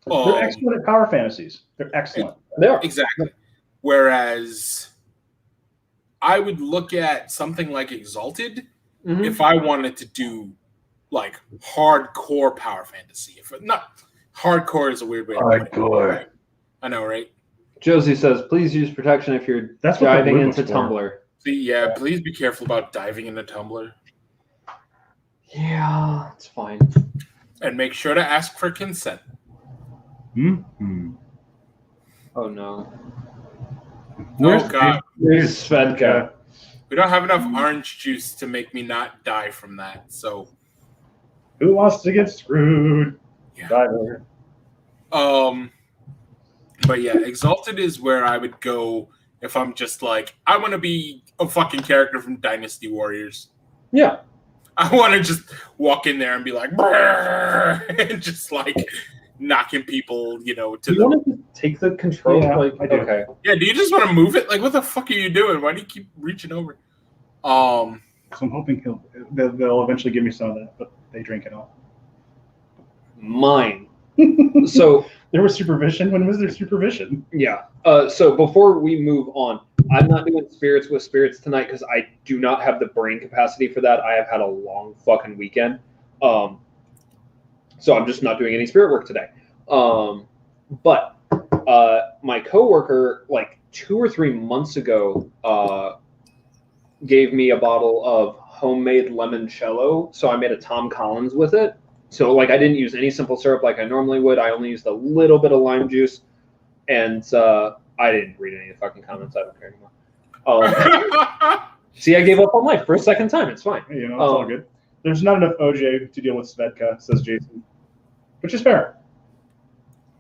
They're excellent at power fantasies. They're excellent. They are. Exactly. Whereas I would look at something like Exalted Mhm. if I wanted to do like hardcore power fantasy. If not hardcore is a weird way to put it. Hardcore. I know, right? Josie says, please use protection if you're That's what diving the blue into looks for. Tumblr. See, yeah, please be careful about diving into Tumblr. Yeah, it's fine. And make sure to ask for consent. Mm-hmm. Oh no. Oh god. There's Svedka. We don't have enough orange juice to make me not die from that, so Who wants to get screwed? Yeah. Diver. But yeah, Exalted is where I would go if I'm just like, I want to be a fucking character from Dynasty Warriors. Yeah. I want to just walk in there and be like, "Brrr," and just like knocking people, to Do you want to take the control? Yeah, like, I do. Okay. Yeah, do you just want to move it? Like, what the fuck are you doing? Why do you keep reaching over? So I'm hoping they'll eventually give me some of that, but they drink it all. Mine. So There was supervision. When was there supervision? yeah. So before we move on, I'm not doing spirits with spirits tonight because I do not have the brain capacity for that. I have had a long fucking weekend. So I'm just not doing any spirit work today. But my coworker, like 2 or 3 months ago, gave me a bottle of homemade limoncello. So I made a Tom Collins with it. So like I didn't use any simple syrup like I normally would. I only used a little bit of lime juice, and I didn't read any of the fucking comments. I don't care anymore. See, I gave up on life for a second time. It's fine. It's all good. There's not enough OJ to deal with Svedka, says Jason, which is fair,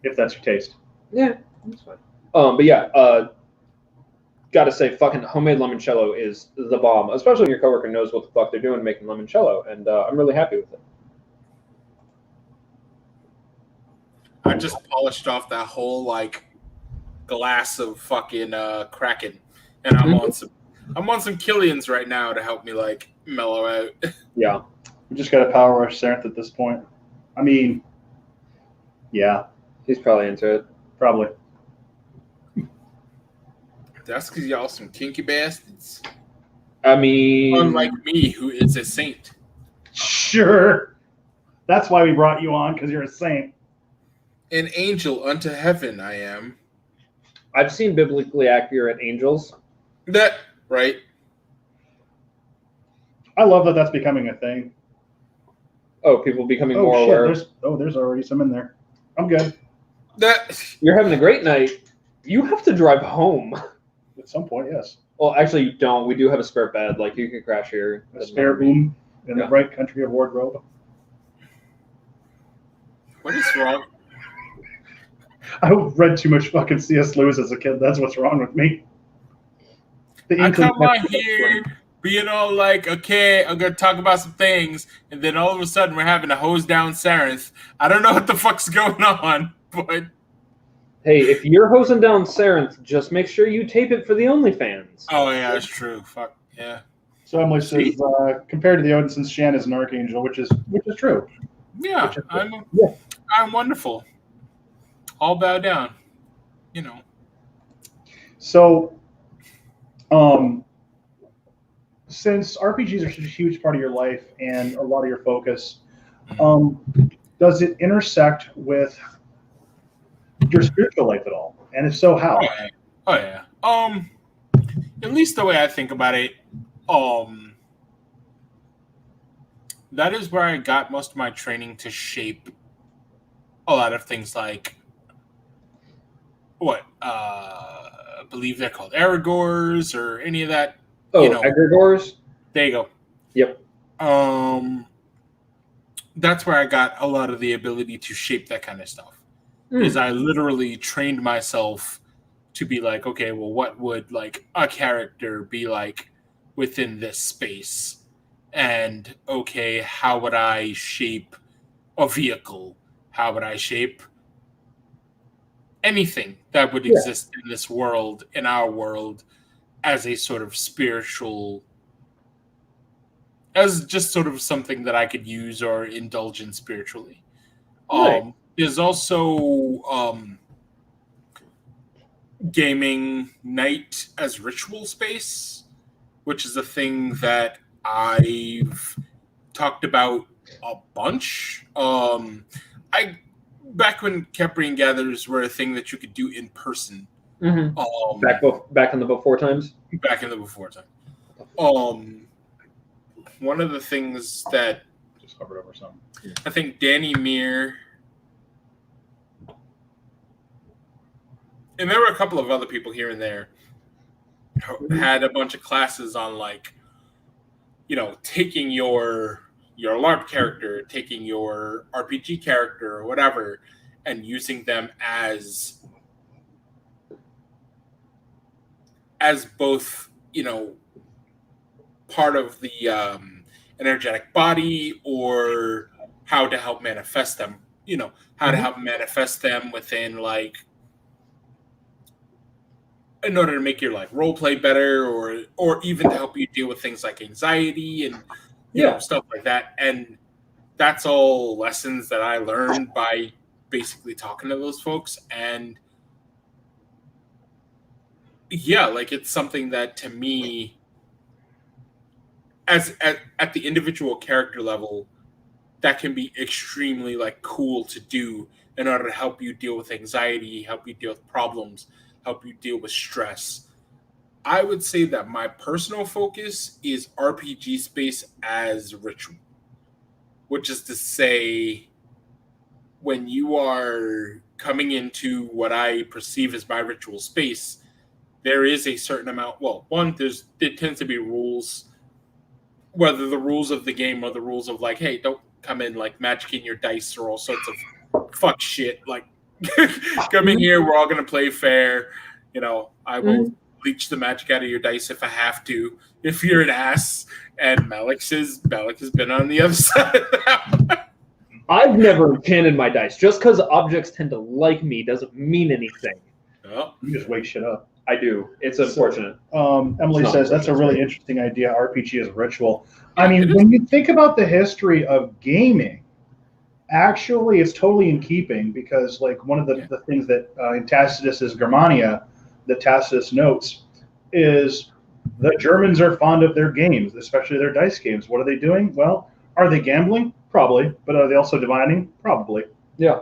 if that's your taste. Yeah, that's fine. But yeah, gotta say, fucking homemade limoncello is the bomb, especially when your coworker knows what the fuck they're doing making limoncello, and I'm really happy with it. I just polished off that whole like glass of fucking Kraken, and I'm on some Killians right now to help me like mellow out. Yeah, We just got to power rush Sarenth at this point. I mean, yeah, he's probably into it. probably. That's because y'all some kinky bastards. I mean, Unlike me, who is a saint. Sure. That's why we brought you on, because you're a saint. An angel unto heaven I am. I've seen biblically accurate angels. That, right? I love that that's becoming a thing. Oh, people becoming Oh more shit! aware. There's already some in there. I'm good. That You're having a great night. You have to drive home. At some point, yes. Well, actually, you don't. We do have a spare bed. Like, you can crash here. A spare boom in the bright country of wardrobe. what is wrong? I read too much fucking C.S. Lewis as a kid. That's what's wrong with me. I come out here being all like, okay, I'm gonna talk about some things, and then all of a sudden we're having a hose down Sarenth. I don't know what the fuck's going on, but Hey, if you're hosing down Sarenth, just make sure you tape it for the OnlyFans. oh yeah, that's true. Fuck yeah. So Emily says, compared to the Odinsons, Shan is an archangel, which is true. Yeah, I'm wonderful. All bow down, you know. So, since RPGs are such a huge part of your life and a lot of your focus, does it intersect with your spiritual life at all? And if so, how? Oh yeah. At least the way I think about it, that is where I got most of my training to shape a lot of things like I believe they're called Aragors or any of that. Oh, egregores? There you go. Yep. That's where I got a lot of the ability to shape that kind of stuff. Is I literally trained myself to be like, okay, well, what would like a character be like within this space? And okay, how would I shape a vehicle? How would I shape anything that would exist in this world, in our world, as a sort of spiritual, as just sort of something that I could use or indulge in spiritually. Right. There's also gaming night as ritual space, which is a thing that I've talked about a bunch. Back when Caprian Gatherers were a thing that you could do in person. Mm-hmm. Back in the before times? Back in the before time. One of the things that Just hovered over something. I think Danny Meir, and there were a couple of other people here and there, had a bunch of classes on like, you know, taking your LARP character, taking your RPG character or whatever, and using them as both, you know, part of the energetic body, or how to help manifest them, you know, how to help manifest them within, like, in order to make your like role play better, or even to help you deal with things like anxiety and you know, stuff like that. And that's all lessons that I learned by basically talking to those folks. And yeah, like it's something that to me, as at the individual character level, that can be extremely like cool to do in order to help you deal with anxiety, help you deal with problems, help you deal with stress. I would say that my personal focus is RPG space as ritual, which is to say, when you are coming into what I perceive as my ritual space, there is a certain amount. Well, one, there tends to be rules, whether the rules of the game or the rules of like, hey, don't come in like magicking your dice or all sorts of fuck shit. Like, come in here, we're all gonna play fair. You know, I will leech the magic out of your dice if I have to, if you're an ass. And Malik has been on the other side of that. I've never enchanted my dice. Just because objects tend to like me doesn't mean anything. Oh. You just wake shit up. I do. It's unfortunate. Emily says that's a really interesting idea. RPG as ritual. I mean, when you think about the history of gaming, actually, it's totally in keeping, because like one of the things that in Tacitus's Germania, that Tacitus notes is the Germans are fond of their games, especially their dice games. What are they doing? Well, are they gambling? Probably. But are they also divining? Probably. Yeah.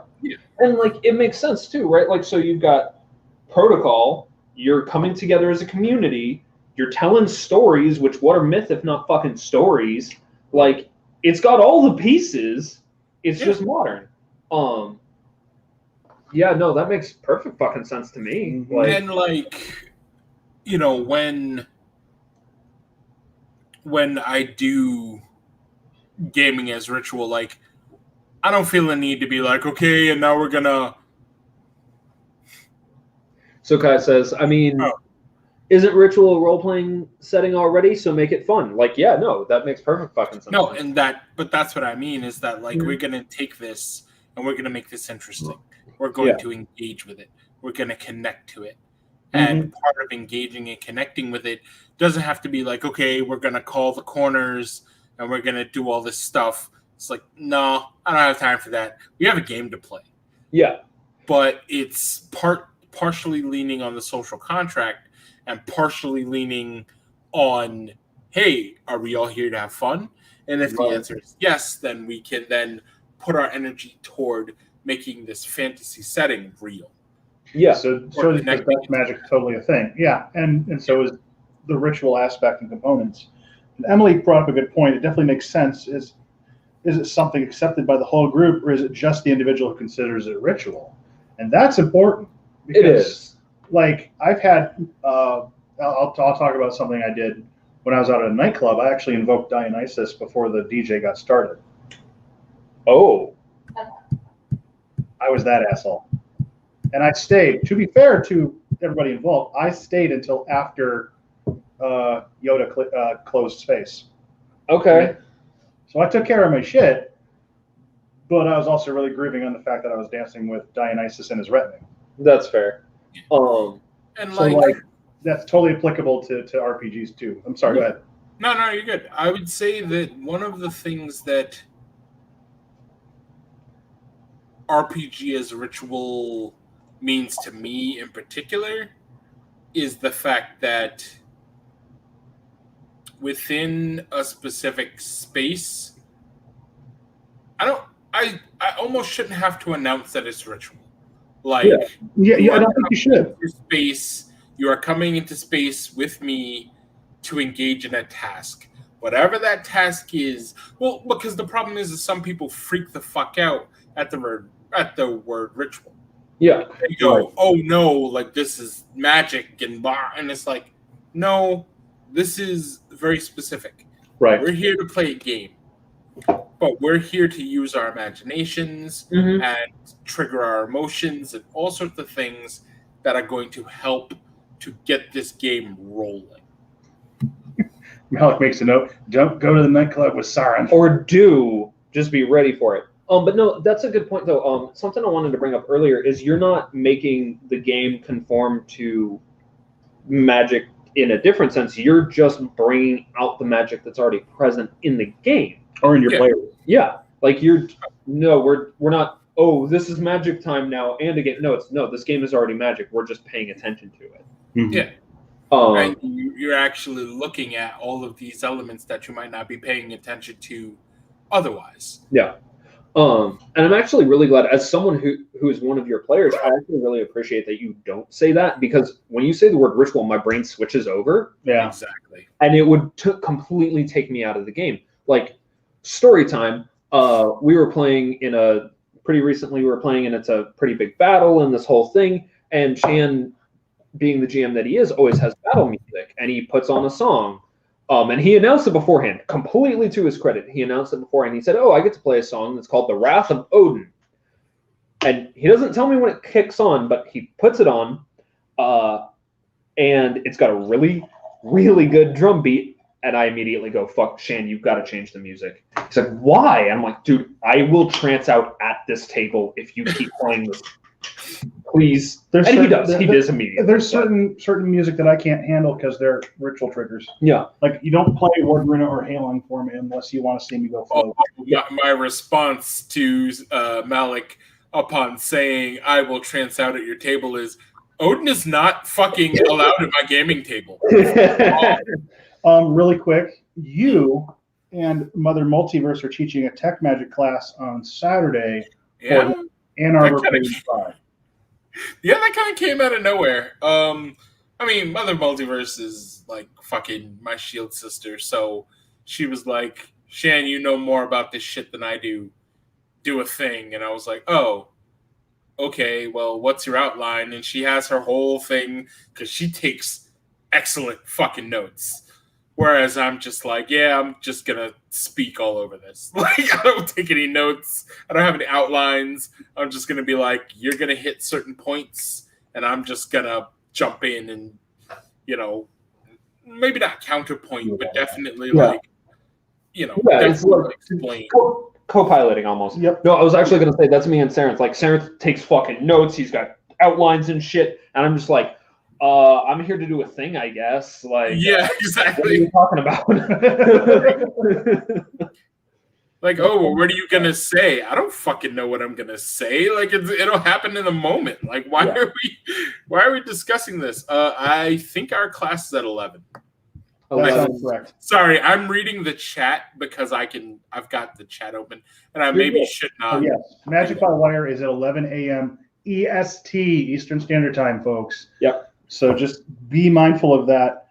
And like it makes sense too, right? Like so you've got protocol, you're coming together as a community, you're telling stories, which what are myth if not fucking stories? Like it's got all the pieces. It's just modern. Yeah, no, that makes perfect fucking sense to me. Mm-hmm. Like, And like, you know, when I do gaming as ritual, like I don't feel the need to be like, okay, and now we're gonna. so Kai says, I mean, isn't ritual a role-playing setting already? So make it fun. Like, yeah, no, that makes perfect fucking sense. No, and but that's what I mean is that like we're gonna take this and we're gonna make this interesting. We're going to engage with it. We're gonna connect to it. And part of engaging and connecting with it doesn't have to be like, okay, we're gonna call the corners and we're gonna do all this stuff. It's like, no, I don't have time for that. We have a game to play. Yeah. But it's partially leaning on the social contract and partially leaning on, hey, are we all here to have fun? And if the answer is yes, then we can then put our energy toward making this fantasy setting real. Yeah. So is dark magic totally a thing? Yeah. And so is the ritual aspect and components. And Emily brought up a good point. It definitely makes sense. Is it something accepted by the whole group, or is it just the individual who considers it ritual? And that's important. Because, it is. Like, I've had, I'll talk about something I did when I was out at a nightclub. I actually invoked Dionysus before the DJ got started. Oh. I was that asshole. And I stayed. To be fair to everybody involved, I stayed until after Yoda closed space. Okay. So I took care of my shit, but I was also really grieving on the fact that I was dancing with Dionysus and his retinue. That's fair. And so like that's totally applicable to RPGs too. I'm sorry, go ahead. No, you're good. I would say that one of the things that RPG as a ritual means to me in particular is the fact that within a specific space, I almost shouldn't have to announce that it's ritual. Like, yeah, I don't think you should. Space, you are coming into space with me to engage in a task. Whatever that task is, well, because the problem is some people freak the fuck out at the word ritual. Yeah. They go, oh no, like this is magic and blah, and it's like, no, this is very specific. Right. We're here to play a game, but we're here to use our imaginations and trigger our emotions and all sorts of things that are going to help to get this game rolling. Malik makes a note. Don't go to the nightclub with Siren. Or just be ready for it. But no, that's a good point though. Something I wanted to bring up earlier is you're not making the game conform to magic in a different sense. You're just bringing out the magic that's already present in the game or in your players. Yeah, like we're not. Oh, this is magic time now, and again, no, this game is already magic. We're just paying attention to it. Mm-hmm. Yeah. Right. You're actually looking at all of these elements that you might not be paying attention to otherwise. Yeah. And I'm actually really glad, as someone who is one of your players, I actually really appreciate that you don't say that, because when you say the word ritual, my brain switches over. Yeah, exactly. And it would completely take me out of the game. Like story time, we were playing pretty recently, and it's a pretty big battle and this whole thing. And Shan, being the GM that he is, always has battle music, and he puts on a song. And he announced it beforehand, completely to his credit. He announced it beforehand. He said, oh, I get to play a song that's called The Wrath of Odin. And he doesn't tell me when it kicks on, but he puts it on. And it's got a really, really good drum beat. And I immediately go, fuck, Shan, you've got to change the music. He's like, why? And I'm like, dude, I will trance out at this table if you keep playing this. Please. He does immediately. There's certain music that I can't handle because they're ritual triggers. Yeah. Like, you don't play Wardruna or Halon for me unless you want to see me go float. My response to Malik upon saying I will trance out at your table is, Odin is not fucking allowed at my gaming table. Really quick, you and Mother Multiverse are teaching a tech magic class on Saturday Yeah, for Ann Arbor That kinda Page 5. yeah, that kind of came out of nowhere. I mean, Mother Multiverse is like fucking my shield sister, so she was like, "Shan, you know more about this shit than I do. Do a thing," and I was like, "Oh, okay. Well, what's your outline?" And she has her whole thing because she takes excellent fucking notes. Whereas I'm just like, yeah, I'm just gonna speak all over this. Like, I don't take any notes. I don't have any outlines. I'm just gonna be like, you're gonna hit certain points, and I'm just gonna jump in and, maybe not counterpoint, but definitely like, it's like explain. co-piloting almost. Yep. No, I was actually gonna say that's me and Sarenth. Like Sarenth takes fucking notes. He's got outlines and shit, and I'm just like, I'm here to do a thing, I guess. Like, Yeah, what are exactly. you talking about? Like, oh, well, what are you gonna say? I don't fucking know what I'm gonna say. Like, it'll happen in a moment. Like, why are we discussing this? I think our class is at 11. That sounds correct. Sorry, I'm reading the chat because I've got the chat open, and I maybe should not. Oh, yes. Magic by Wire is at 11 a.m. EST, Eastern Standard Time, folks. Yep. So just be mindful of that.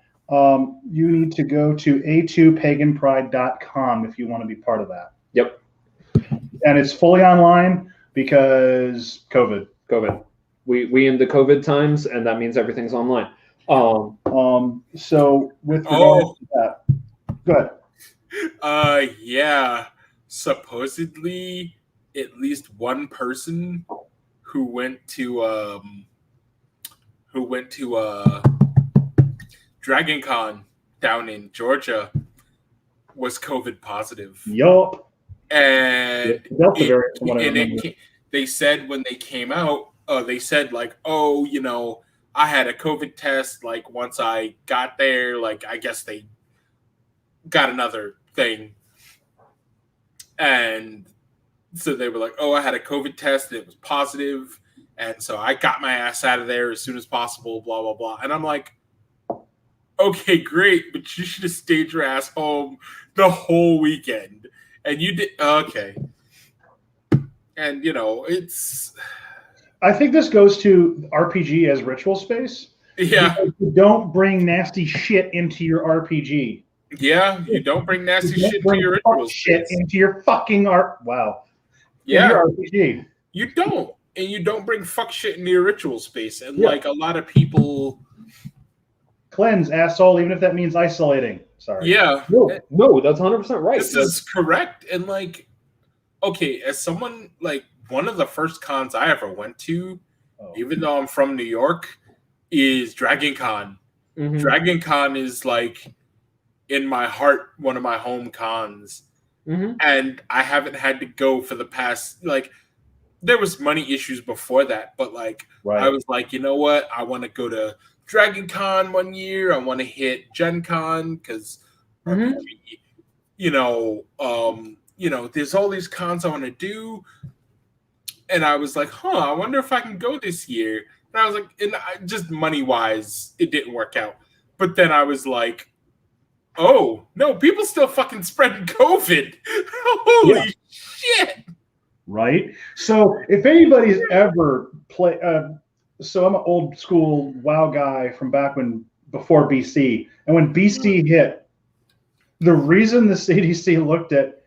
You need to go to a2paganpride.com if you want to be part of that. Yep. And it's fully online because COVID. We in the COVID times, and that means everything's online. So with regards to that, go ahead. Yeah. Supposedly, at least one person who went to Dragon Con down in Georgia was COVID positive. Yup. And Delta variant, from what I remember. they said when they came out, they said like, oh, I had a COVID test. Like once I got there, like I guess they got another thing, and so they were like, oh, I had a COVID test and it was positive, and so I got my ass out of there as soon as possible. Blah blah blah, and I'm like, okay, great, but you should have stayed your ass home the whole weekend. And you did, okay. And, it's... I think this goes to RPG as ritual space. Yeah. You don't bring nasty shit into your RPG. Yeah, you don't bring nasty shit into your ritual shit into your fucking art. Wow. Yeah. Your RPG. You don't. And you don't bring fuck shit into your ritual space. And, like, a lot of people... Cleanse, asshole, even if that means isolating. Sorry. Yeah. No, that's 100% right. This is correct. And, like, okay, as someone, like, one of the first cons I ever went to, even though I'm from New York, is Dragon Con. Mm-hmm. Dragon Con is, like, in my heart, one of my home cons. Mm-hmm. And I haven't had to go for the past, like, there was money issues before that, but, like, I was like, you know what? I want to go to Dragon Con one year. I want to hit Gen Con because, there's all these cons I want to do. And I was like, I wonder if I can go this year. And I was like, just money wise, it didn't work out. But then I was like, oh, no, people still fucking spreading COVID. Holy shit. Right? So if anybody's ever played, so I'm an old school WoW guy from back before BC. And when BC hit, the reason the CDC looked at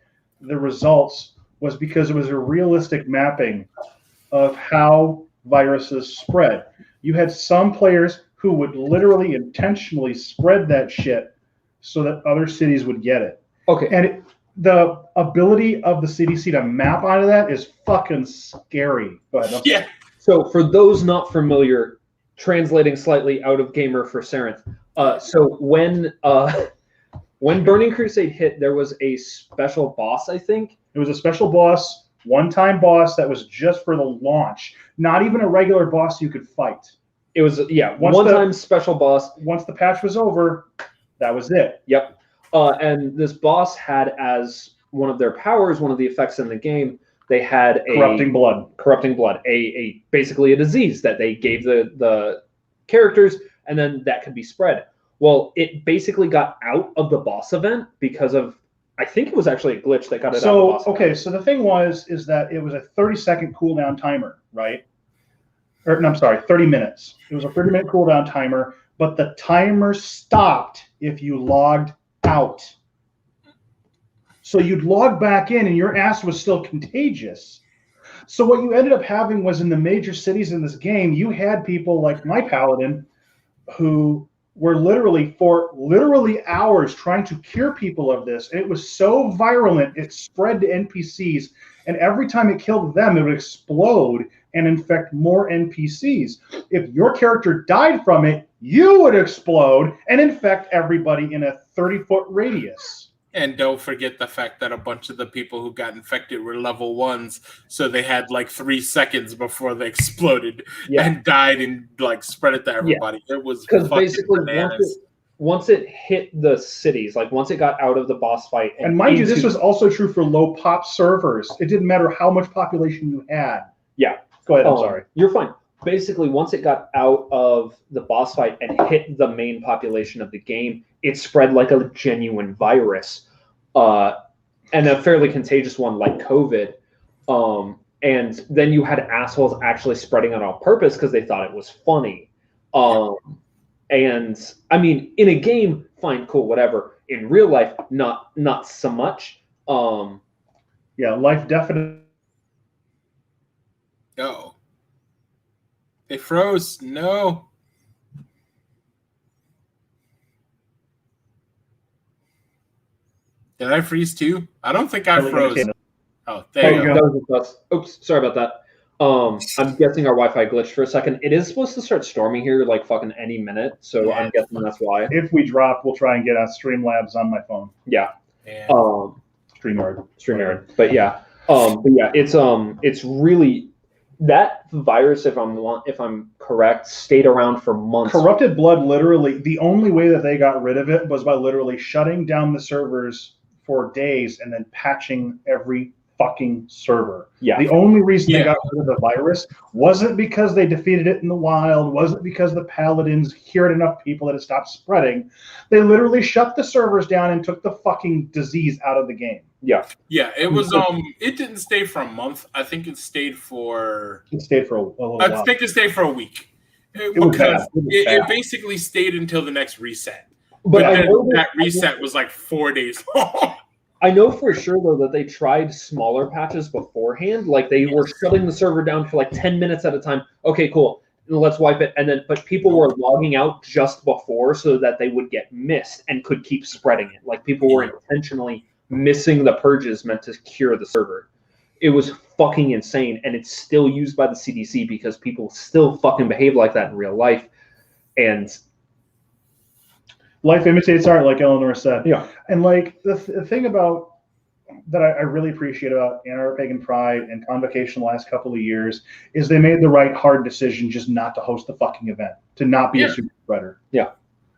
the results was because it was a realistic mapping of how viruses spread. You had some players who would literally intentionally spread that shit so that other cities would get it. Okay. And the ability of the CDC to map onto that is fucking scary. Go ahead. Yeah. So for those not familiar, translating slightly out of gamer for Sarenth. So when Burning Crusade hit, there was a special boss, I think. It was a special boss, one-time boss that was just for the launch. Not even a regular boss you could fight. It was, one-time special boss. Once the patch was over, that was it. Yep. And this boss had as one of their powers, one of the effects in the game, they had corrupting blood, a basically a disease that they gave the characters, and then that could be spread. Well, it basically got out of the boss event because of, I think it was actually a glitch that got it out of the boss event. Okay, so the thing is that it was a 30-second cooldown timer, right? Or, no, I'm sorry, 30 minutes. It was a 30-minute cooldown timer, but the timer stopped if you logged out. So you'd log back in and your ass was still contagious. So what you ended up having was in the major cities in this game, you had people like my paladin who were literally hours trying to cure people of this. And it was so virulent, it spread to NPCs. And every time it killed them, it would explode and infect more NPCs. If your character died from it, you would explode and infect everybody in a 30-foot radius. And don't forget the fact that a bunch of the people who got infected were level 1s, so they had like 3 seconds before they exploded and died and like spread it to everybody. It was because basically bananas. once it hit the cities, like once it got out of the boss fight, and mind you, this was also true for low pop servers. It didn't matter how much population you had. Yeah, go ahead. I'm sorry. You're fine. Basically, once it got out of the boss fight and hit the main population of the game, it spread like a genuine virus, and a fairly contagious one like COVID. And then you had assholes actually spreading it on purpose because they thought it was funny. And I mean, in a game, fine, cool, whatever. In real life, not so much. Life definitely. Oh. They froze. No. Did I freeze too? I don't think I froze. Oh, there you go. Oops, sorry about that. I'm guessing our Wi-Fi glitched for a second. It is supposed to start storming here like fucking any minute, so I'm guessing that's why. If we drop, we'll try and get on Streamlabs on my phone. Yeah. StreamYard. But it's really that virus, if I'm correct, stayed around for months. Corrupted Blood, literally, the only way that they got rid of it was by literally shutting down the servers for days and then patching every fucking server. Yeah. The only reason they got rid of the virus wasn't because they defeated it in the wild, wasn't because the paladins cured enough people that it stopped spreading. They literally shut the servers down and took the fucking disease out of the game. Yeah. Yeah, it was it didn't stay for a month. I think it stayed for a little while. I think it stayed for a week. Because it basically stayed until the next reset. But then that reset was like 4 days long. I know for sure, though, that they tried smaller patches beforehand. Like, they were shutting the server down for like 10 minutes at a time. Okay, cool. Let's wipe it. But people were logging out just before so that they would get missed and could keep spreading it. Like, people were intentionally missing the purges meant to cure the server. It was fucking insane. And it's still used by the CDC because people still fucking behave like that in real life. And life imitates art, like Eleanor said. Yeah. And like the thing about that I really appreciate about Ann Arbor Pagan Pride and Convocation the last couple of years is they made the right hard decision just not to host the fucking event, to not be a super spreader. Yeah.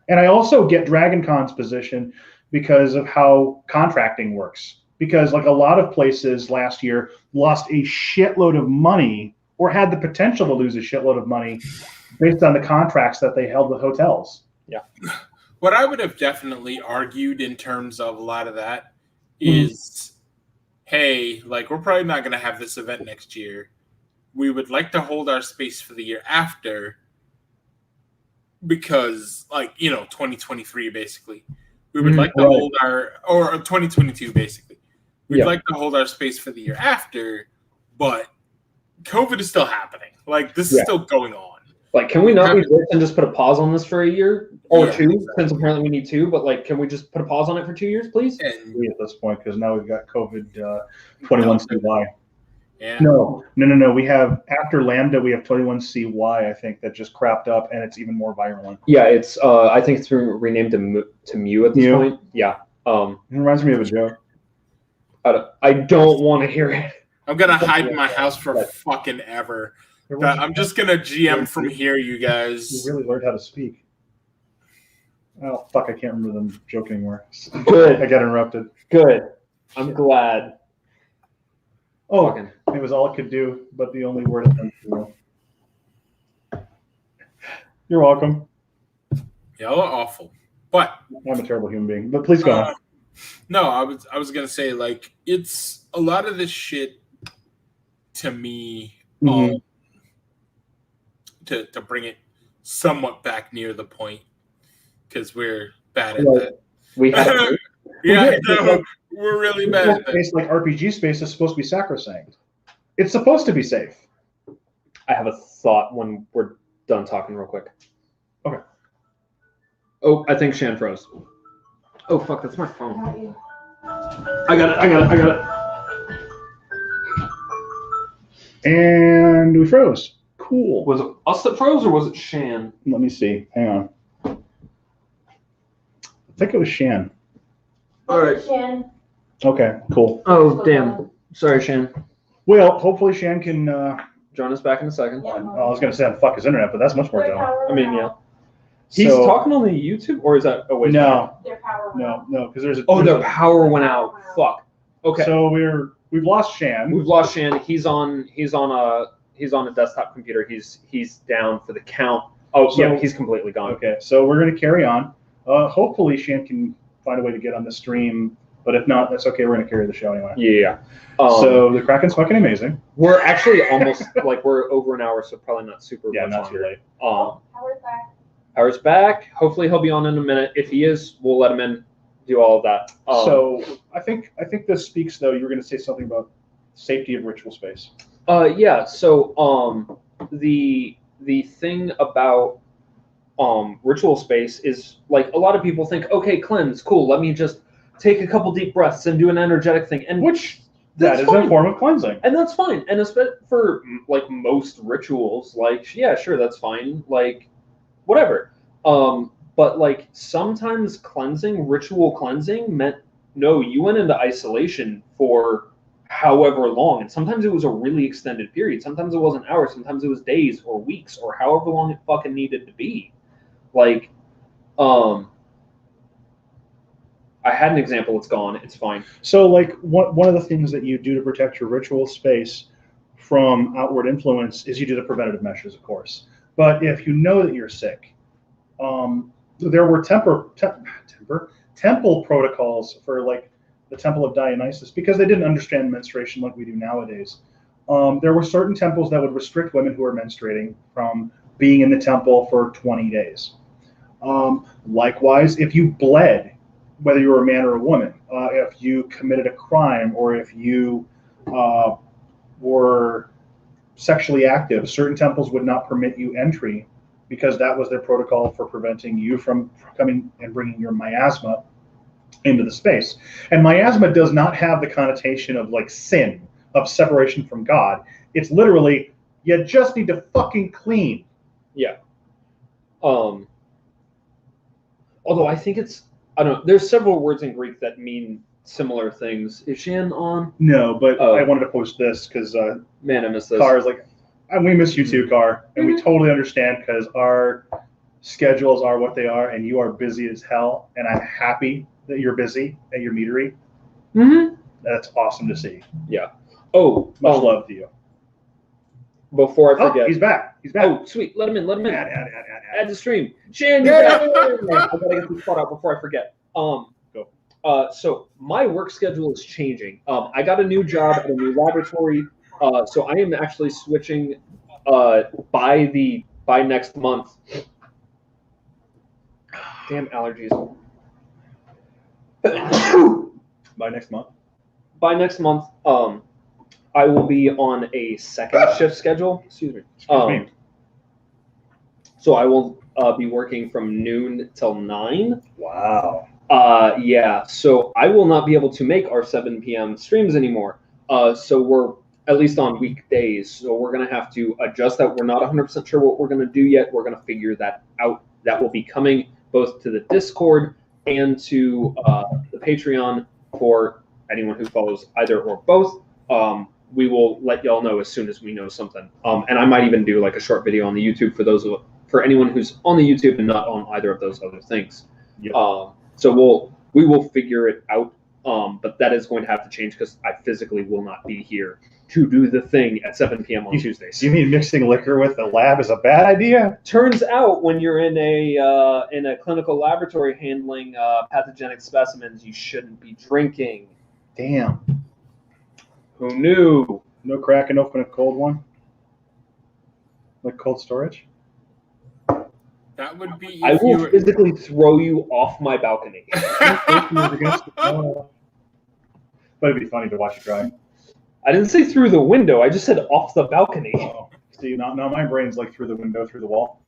And I also get Dragon Con's position because of how contracting works. Because like a lot of places last year lost a shitload of money or had the potential to lose a shitload of money based on the contracts that they held with hotels. Yeah. What I would have definitely argued in terms of a lot of that is, hey, like, we're probably not going to have this event next year. We would like to hold our space for the year after because, 2023, basically. We would like to hold or 2022, basically. We'd like to hold our space for the year after, but COVID is still happening. Like, this is still going on. Like, can we not be rich and just put a pause on this for a year or two? Since apparently we need 2, but like, can we just put a pause on it for 2 years, please? At this point, because now we've got COVID 21 CY. Yeah. No. We have after Lambda, we have 21 CY. I think that just crapped up, and it's even more virulent. Yeah, it's. I think it's renamed to Mu at this point. Yeah. It reminds me of a joke. I don't want to hear it. I'm gonna hide in my house for fucking ever. I'm just gonna GM from here, you guys. You really learned how to speak. Oh fuck! I can't remember the joke anymore. Good. I got interrupted. Good. I'm glad. Oh, it was all it could do, but the only word is You're welcome. Y'all are awful. But I'm a terrible human being. But please go on. no, I was gonna say, like, it's a lot of this shit to me. Mhm. To bring it somewhat back near the point, because we're bad at Right. that. We had Yeah, did. no, we're really bad at that. Space, like RPG space, is supposed to be sacrosanct. It's supposed to be safe. I have a thought when we're done talking real quick. Okay. Oh, I think Shan froze. Oh, fuck, that's my How phone. about you? I got it. And we froze. Cool. Was it us that froze or was it Shan? Let me see. Hang on. I think it was Shan. All right. Shan. Okay, cool. Oh, damn. Sorry, Shan. Well, hopefully Shan can. Join us back in a second. Yeah. I was going to say fuck his internet, but that's much more Their dumb. power I mean, went yeah. out. He's So- talking on the YouTube, or is that? Oh wait. No, Their power went out. no, because there's a. Oh, there's their a- power went out. Fuck. Okay. So we've lost Shan. We've lost Shan. He's on a desktop computer. He's down for the count. Oh, So- yeah, he's completely gone. Okay, so we're going to carry on. Hopefully Shan can find a way to get on the stream, but if not, that's okay. We're going to carry the show anyway. Yeah. So the Kraken's fucking amazing. We're actually almost like we're over an hour, so probably not super Yeah, much not too longer. late. Power's back. Howard's back. Hopefully he'll be on in a minute. If he is, we'll let him in. Do all of that. So I think this speaks though. You were going to say something about safety of ritual space. Yeah. So the thing about ritual space is like a lot of people think, okay, cleanse, cool. Let me just take a couple deep breaths and do an energetic thing, and Which that that's is fine. a form of cleansing. And that's fine. And especially for like most rituals, like yeah, sure, that's fine. Like whatever. But like sometimes ritual cleansing meant no, you went into isolation for however long, and sometimes it was a really extended period. Sometimes it wasn't hours. Sometimes it was days or weeks or however long it fucking needed to be. Like, I had an example. It's gone. It's fine. So like one of the things that you do to protect your ritual space from outward influence is you do the preventative measures, of course. But if you know that you're sick, there were temple protocols for like the Temple of Dionysus because they didn't understand menstruation like we do nowadays. There were certain temples that would restrict women who are menstruating from being in the temple for 20 days. Likewise, if you bled, whether you were a man or a woman, if you committed a crime or if you were sexually active, certain temples would not permit you entry because that was their protocol for preventing you from coming and bringing your miasma into the space. And miasma does not have the connotation of like sin, of separation from God. It's literally, you just need to fucking clean. Yeah. Although I think I don't know. There's several words in Greek that mean similar things. Is Shan on? No, but Oh. I wanted to post this because Man, I missed this. Car is like, and we miss you too, Car, and we totally understand because our schedules are what they are, and you are busy as hell. And I'm happy that you're busy at your meadery. Mm-hmm. That's awesome to see. Yeah. Oh, Much love to you. Before I Oh, forget. he's back. He's back. Oh, sweet. Let him in. Let him in. Add. Add to stream. Shan, you're back. I gotta get this spot out before I forget. Go. So my work schedule is changing. I got a new job at a new laboratory. So I am actually switching by next month. Damn allergies. By next month. By next month, I will be on a second shift schedule. Excuse me. Excuse me. So I will be working from noon till 9. Wow. Yeah. So I will not be able to make our 7 p.m. streams anymore. So we're at least on weekdays. So we're gonna have to adjust that. We're not 100% sure what we're gonna do yet. We're gonna figure that out. That will be coming both to the Discord and to the Patreon for anyone who follows either or both. We will let y'all know as soon as we know something. And I might even do like a short video on the YouTube for anyone who's on the YouTube and not on either of those other things. Yep. So we will figure it out. But that is going to have to change because I physically will not be here to do the thing at 7 p.m. on Tuesdays. You mean mixing liquor with the lab is a bad idea? Turns out, when you're in a clinical laboratory handling pathogenic specimens, you shouldn't be drinking. Damn. Who knew? No cracking open a cold one? Like cold storage? That would be. I If you will were... physically throw you off my balcony. But it'd be funny to watch you try. I didn't say through the window. I just said off the balcony. Oh, see, now my brain's like through the window, through the wall.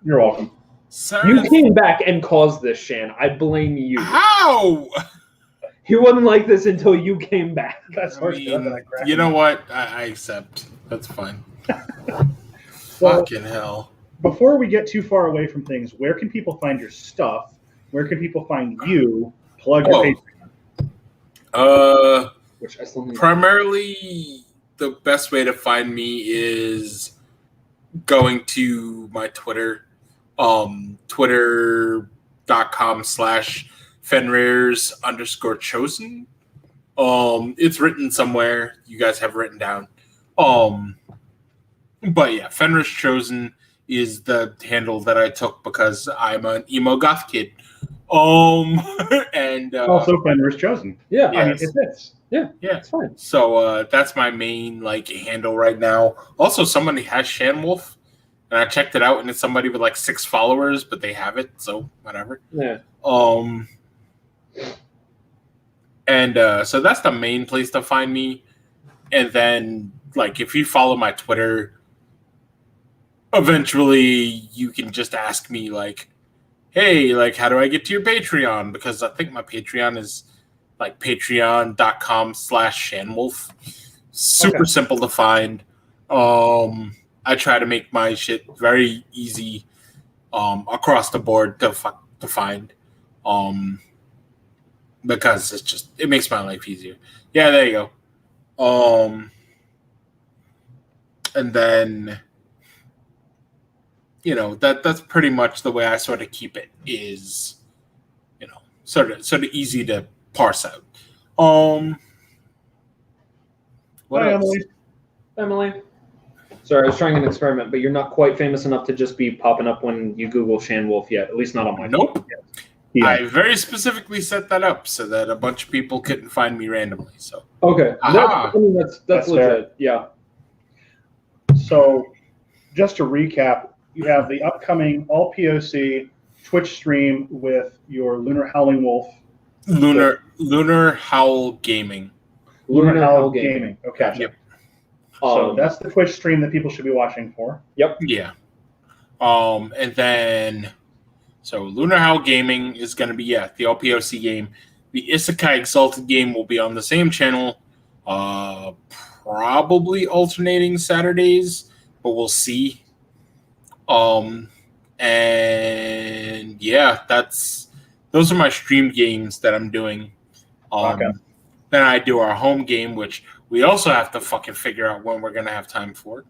You're welcome. Sir, You came back and caused this, Shan. I blame you. how? He wasn't like this until you came back. That's I horse mean, you know what? I accept. That's fine. Well, Fucking hell. before we get too far away from things, where can people find your stuff? Where can people find you? Plug your Patreon. Which I still need. Primarily, the best way to find me is going to my Twitter, twitter.com/Fenrir's_chosen. It's written somewhere. You guys have written down. But yeah, Fenrir's Chosen is the handle that I took because I'm an emo goth kid. And Also, Fenrir's Chosen. Yeah, I mean, yes. it fits. yeah, Yeah. it's fine. So that's my main handle right now. Also, somebody has Shan Wolf, and I checked it out, and it's somebody with 6 followers, but they have it, so whatever. Yeah. And so that's the main place to find me. And then if you follow my Twitter, eventually you can just ask me hey, how do I get to your Patreon? Because I think my Patreon is patreon.com/ShanWolf. Super simple to find. I try to make my shit very easy across the board to find. Because it makes my life easier. Yeah, there you go. And then that's pretty much the way I sort of keep it is, sort of easy to parse out. What Hi, else? Emily. Sorry, I was trying an experiment, but you're not quite famous enough to just be popping up when you Google Shan Wolf yet. At least not on my Nope. Yeah. I very specifically set that up so that a bunch of people couldn't find me randomly. So Okay. Aha. That's legit. Yeah. So, just to recap, you have the upcoming All POC Twitch stream with your Lunar Howling Wolf. Lunar Howl Gaming. Lunar Howl Howl Gaming. Okay. Yep. So that's the Twitch stream that people should be watching for. Yeah. And then so Lunar Howl Gaming is going to be the LPOC game. The Isekai Exalted game will be on the same channel, probably alternating Saturdays, but we'll see. And yeah, those are my stream games that I'm doing. Okay. Then I do our home game, which we also have to fucking figure out when we're gonna have time for.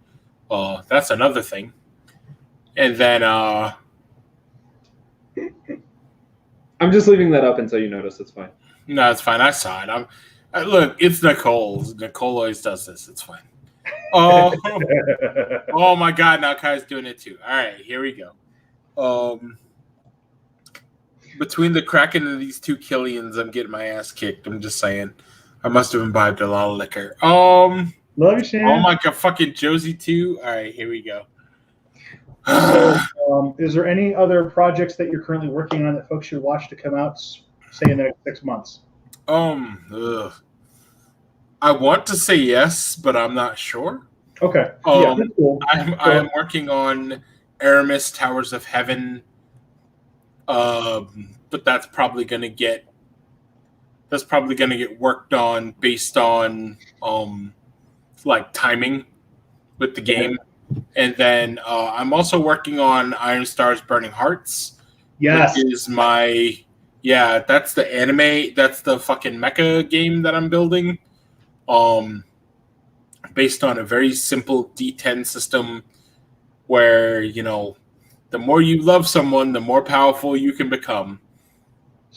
That's another thing. And then I'm just leaving that up until you notice. It's fine. no, it's fine. I saw it. Look, it's Nicole's. Nicole always does this. It's fine. Oh, oh my God! Now Kai's doing it too. All right, here we go. Between the Kraken and these two Killians, I'm getting my ass kicked. I'm just saying. I must have imbibed a lot of liquor. Love you, Shan. Oh my God, fucking Josie too. All right, here we go. So, is there any other projects that you're currently working on that folks should watch to come out, say, in the next 6 months? I want to say yes, but I'm not sure. Okay. Yeah, that's cool. I'm working on Aramis Towers of Heaven, but that's probably gonna get worked on based on timing with the game. And then I'm also working on Iron Stars Burning Hearts. Yes. Which is that's the anime, that's the fucking mecha game that I'm building. Based on a very simple D10 system where, the more you love someone, the more powerful you can become.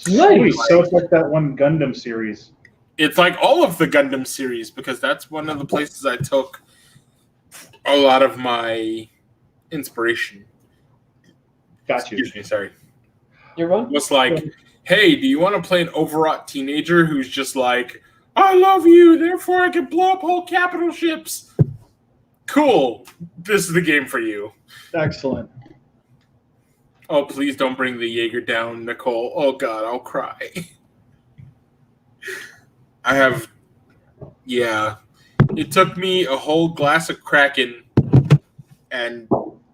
Nice. So it's like that one Gundam series. It's like all of the Gundam series because that's one of the places I took a lot of my inspiration. Got you. Excuse me, sorry. You're fine. Was like, hey, do you want to play an overwrought teenager who's just like, I love you, therefore I can blow up whole capital ships? Cool. This is the game for you. Excellent. Oh, please don't bring the Jaeger down, Nicole. Oh, God, I'll cry. Yeah. It took me a whole glass of Kraken and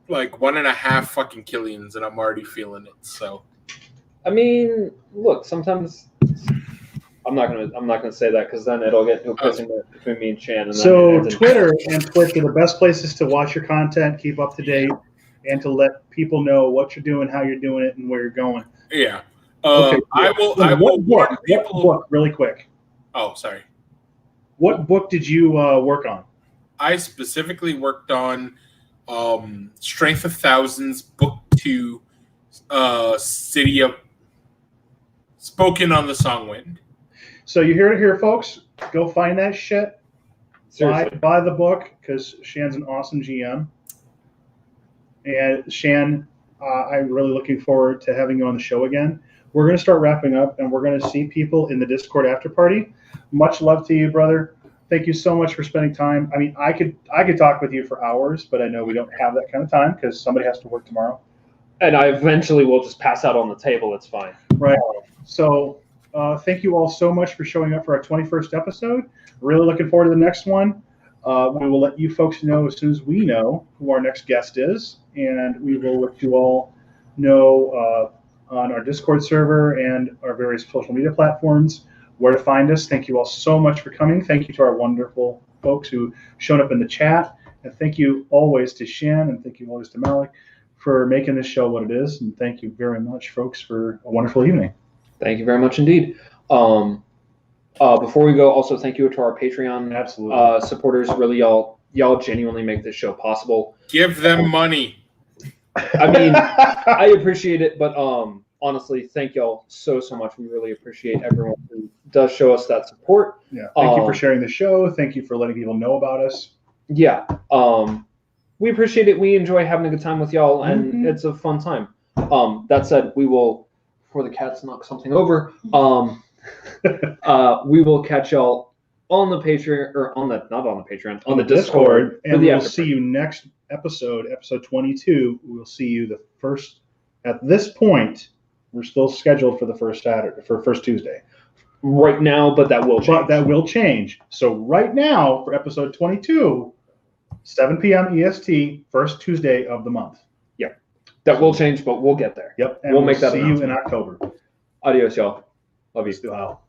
like 1.5 fucking Killians, and I'm already feeling it, so. I mean, look, sometimes I'm not gonna say that because then it'll get pissing between me and Shan. And So Twitter and Twitch are the best places to watch your content, keep up to date, and to let people know what you're doing, how you're doing it, and where you're going. Yeah. Okay. I will warn people. What book, really quick? Oh, sorry. What book did you work on? I specifically worked on Strength of Thousands, Book 2, City of Spoken on the Songwind. So you hear it here, folks. Go find that shit. Buy the book because Shan's an awesome GM. And Shan, I'm really looking forward to having you on the show again. We're going to start wrapping up, and we're going to see people in the Discord after party. Much love to you, brother. Thank you so much for spending time. I mean, I could talk with you for hours, but I know we don't have that kind of time because somebody has to work tomorrow. And I eventually will just pass out on the table. It's fine. Right. So thank you all so much for showing up for our 21st episode. Really looking forward to the next one. We will let you folks know as soon as we know who our next guest is, and we will let you all know on our Discord server and our various social media platforms where to find us. Thank you all so much for coming. Thank you to our wonderful folks who showed up in the chat, and thank you always to Shan, and thank you always to Malik for making this show what it is, and thank you very much, folks, for a wonderful evening. Thank you very much indeed. Before we go, also thank you to our Patreon supporters. Really, y'all genuinely make this show possible. Give them money. I mean, I appreciate it, but honestly, thank y'all so much. We really appreciate everyone who does show us that support. Yeah, thank you for sharing the show. Thank you for letting people know about us. Yeah, we appreciate it. We enjoy having a good time with y'all, and it's a fun time. That said, we will, before the cats knock something over, we will catch y'all on the Patreon, or on the Discord, and we'll see you next episode 22. We'll see you the first. At this point, we're still scheduled for the first Tuesday. Right now, but that will change. So right now, for episode 22, 7 p.m. EST, first Tuesday of the month. Yep. That will change, but we'll get there. Yep. And we'll make that. See you in October. Adios, y'all. Love you. Still out.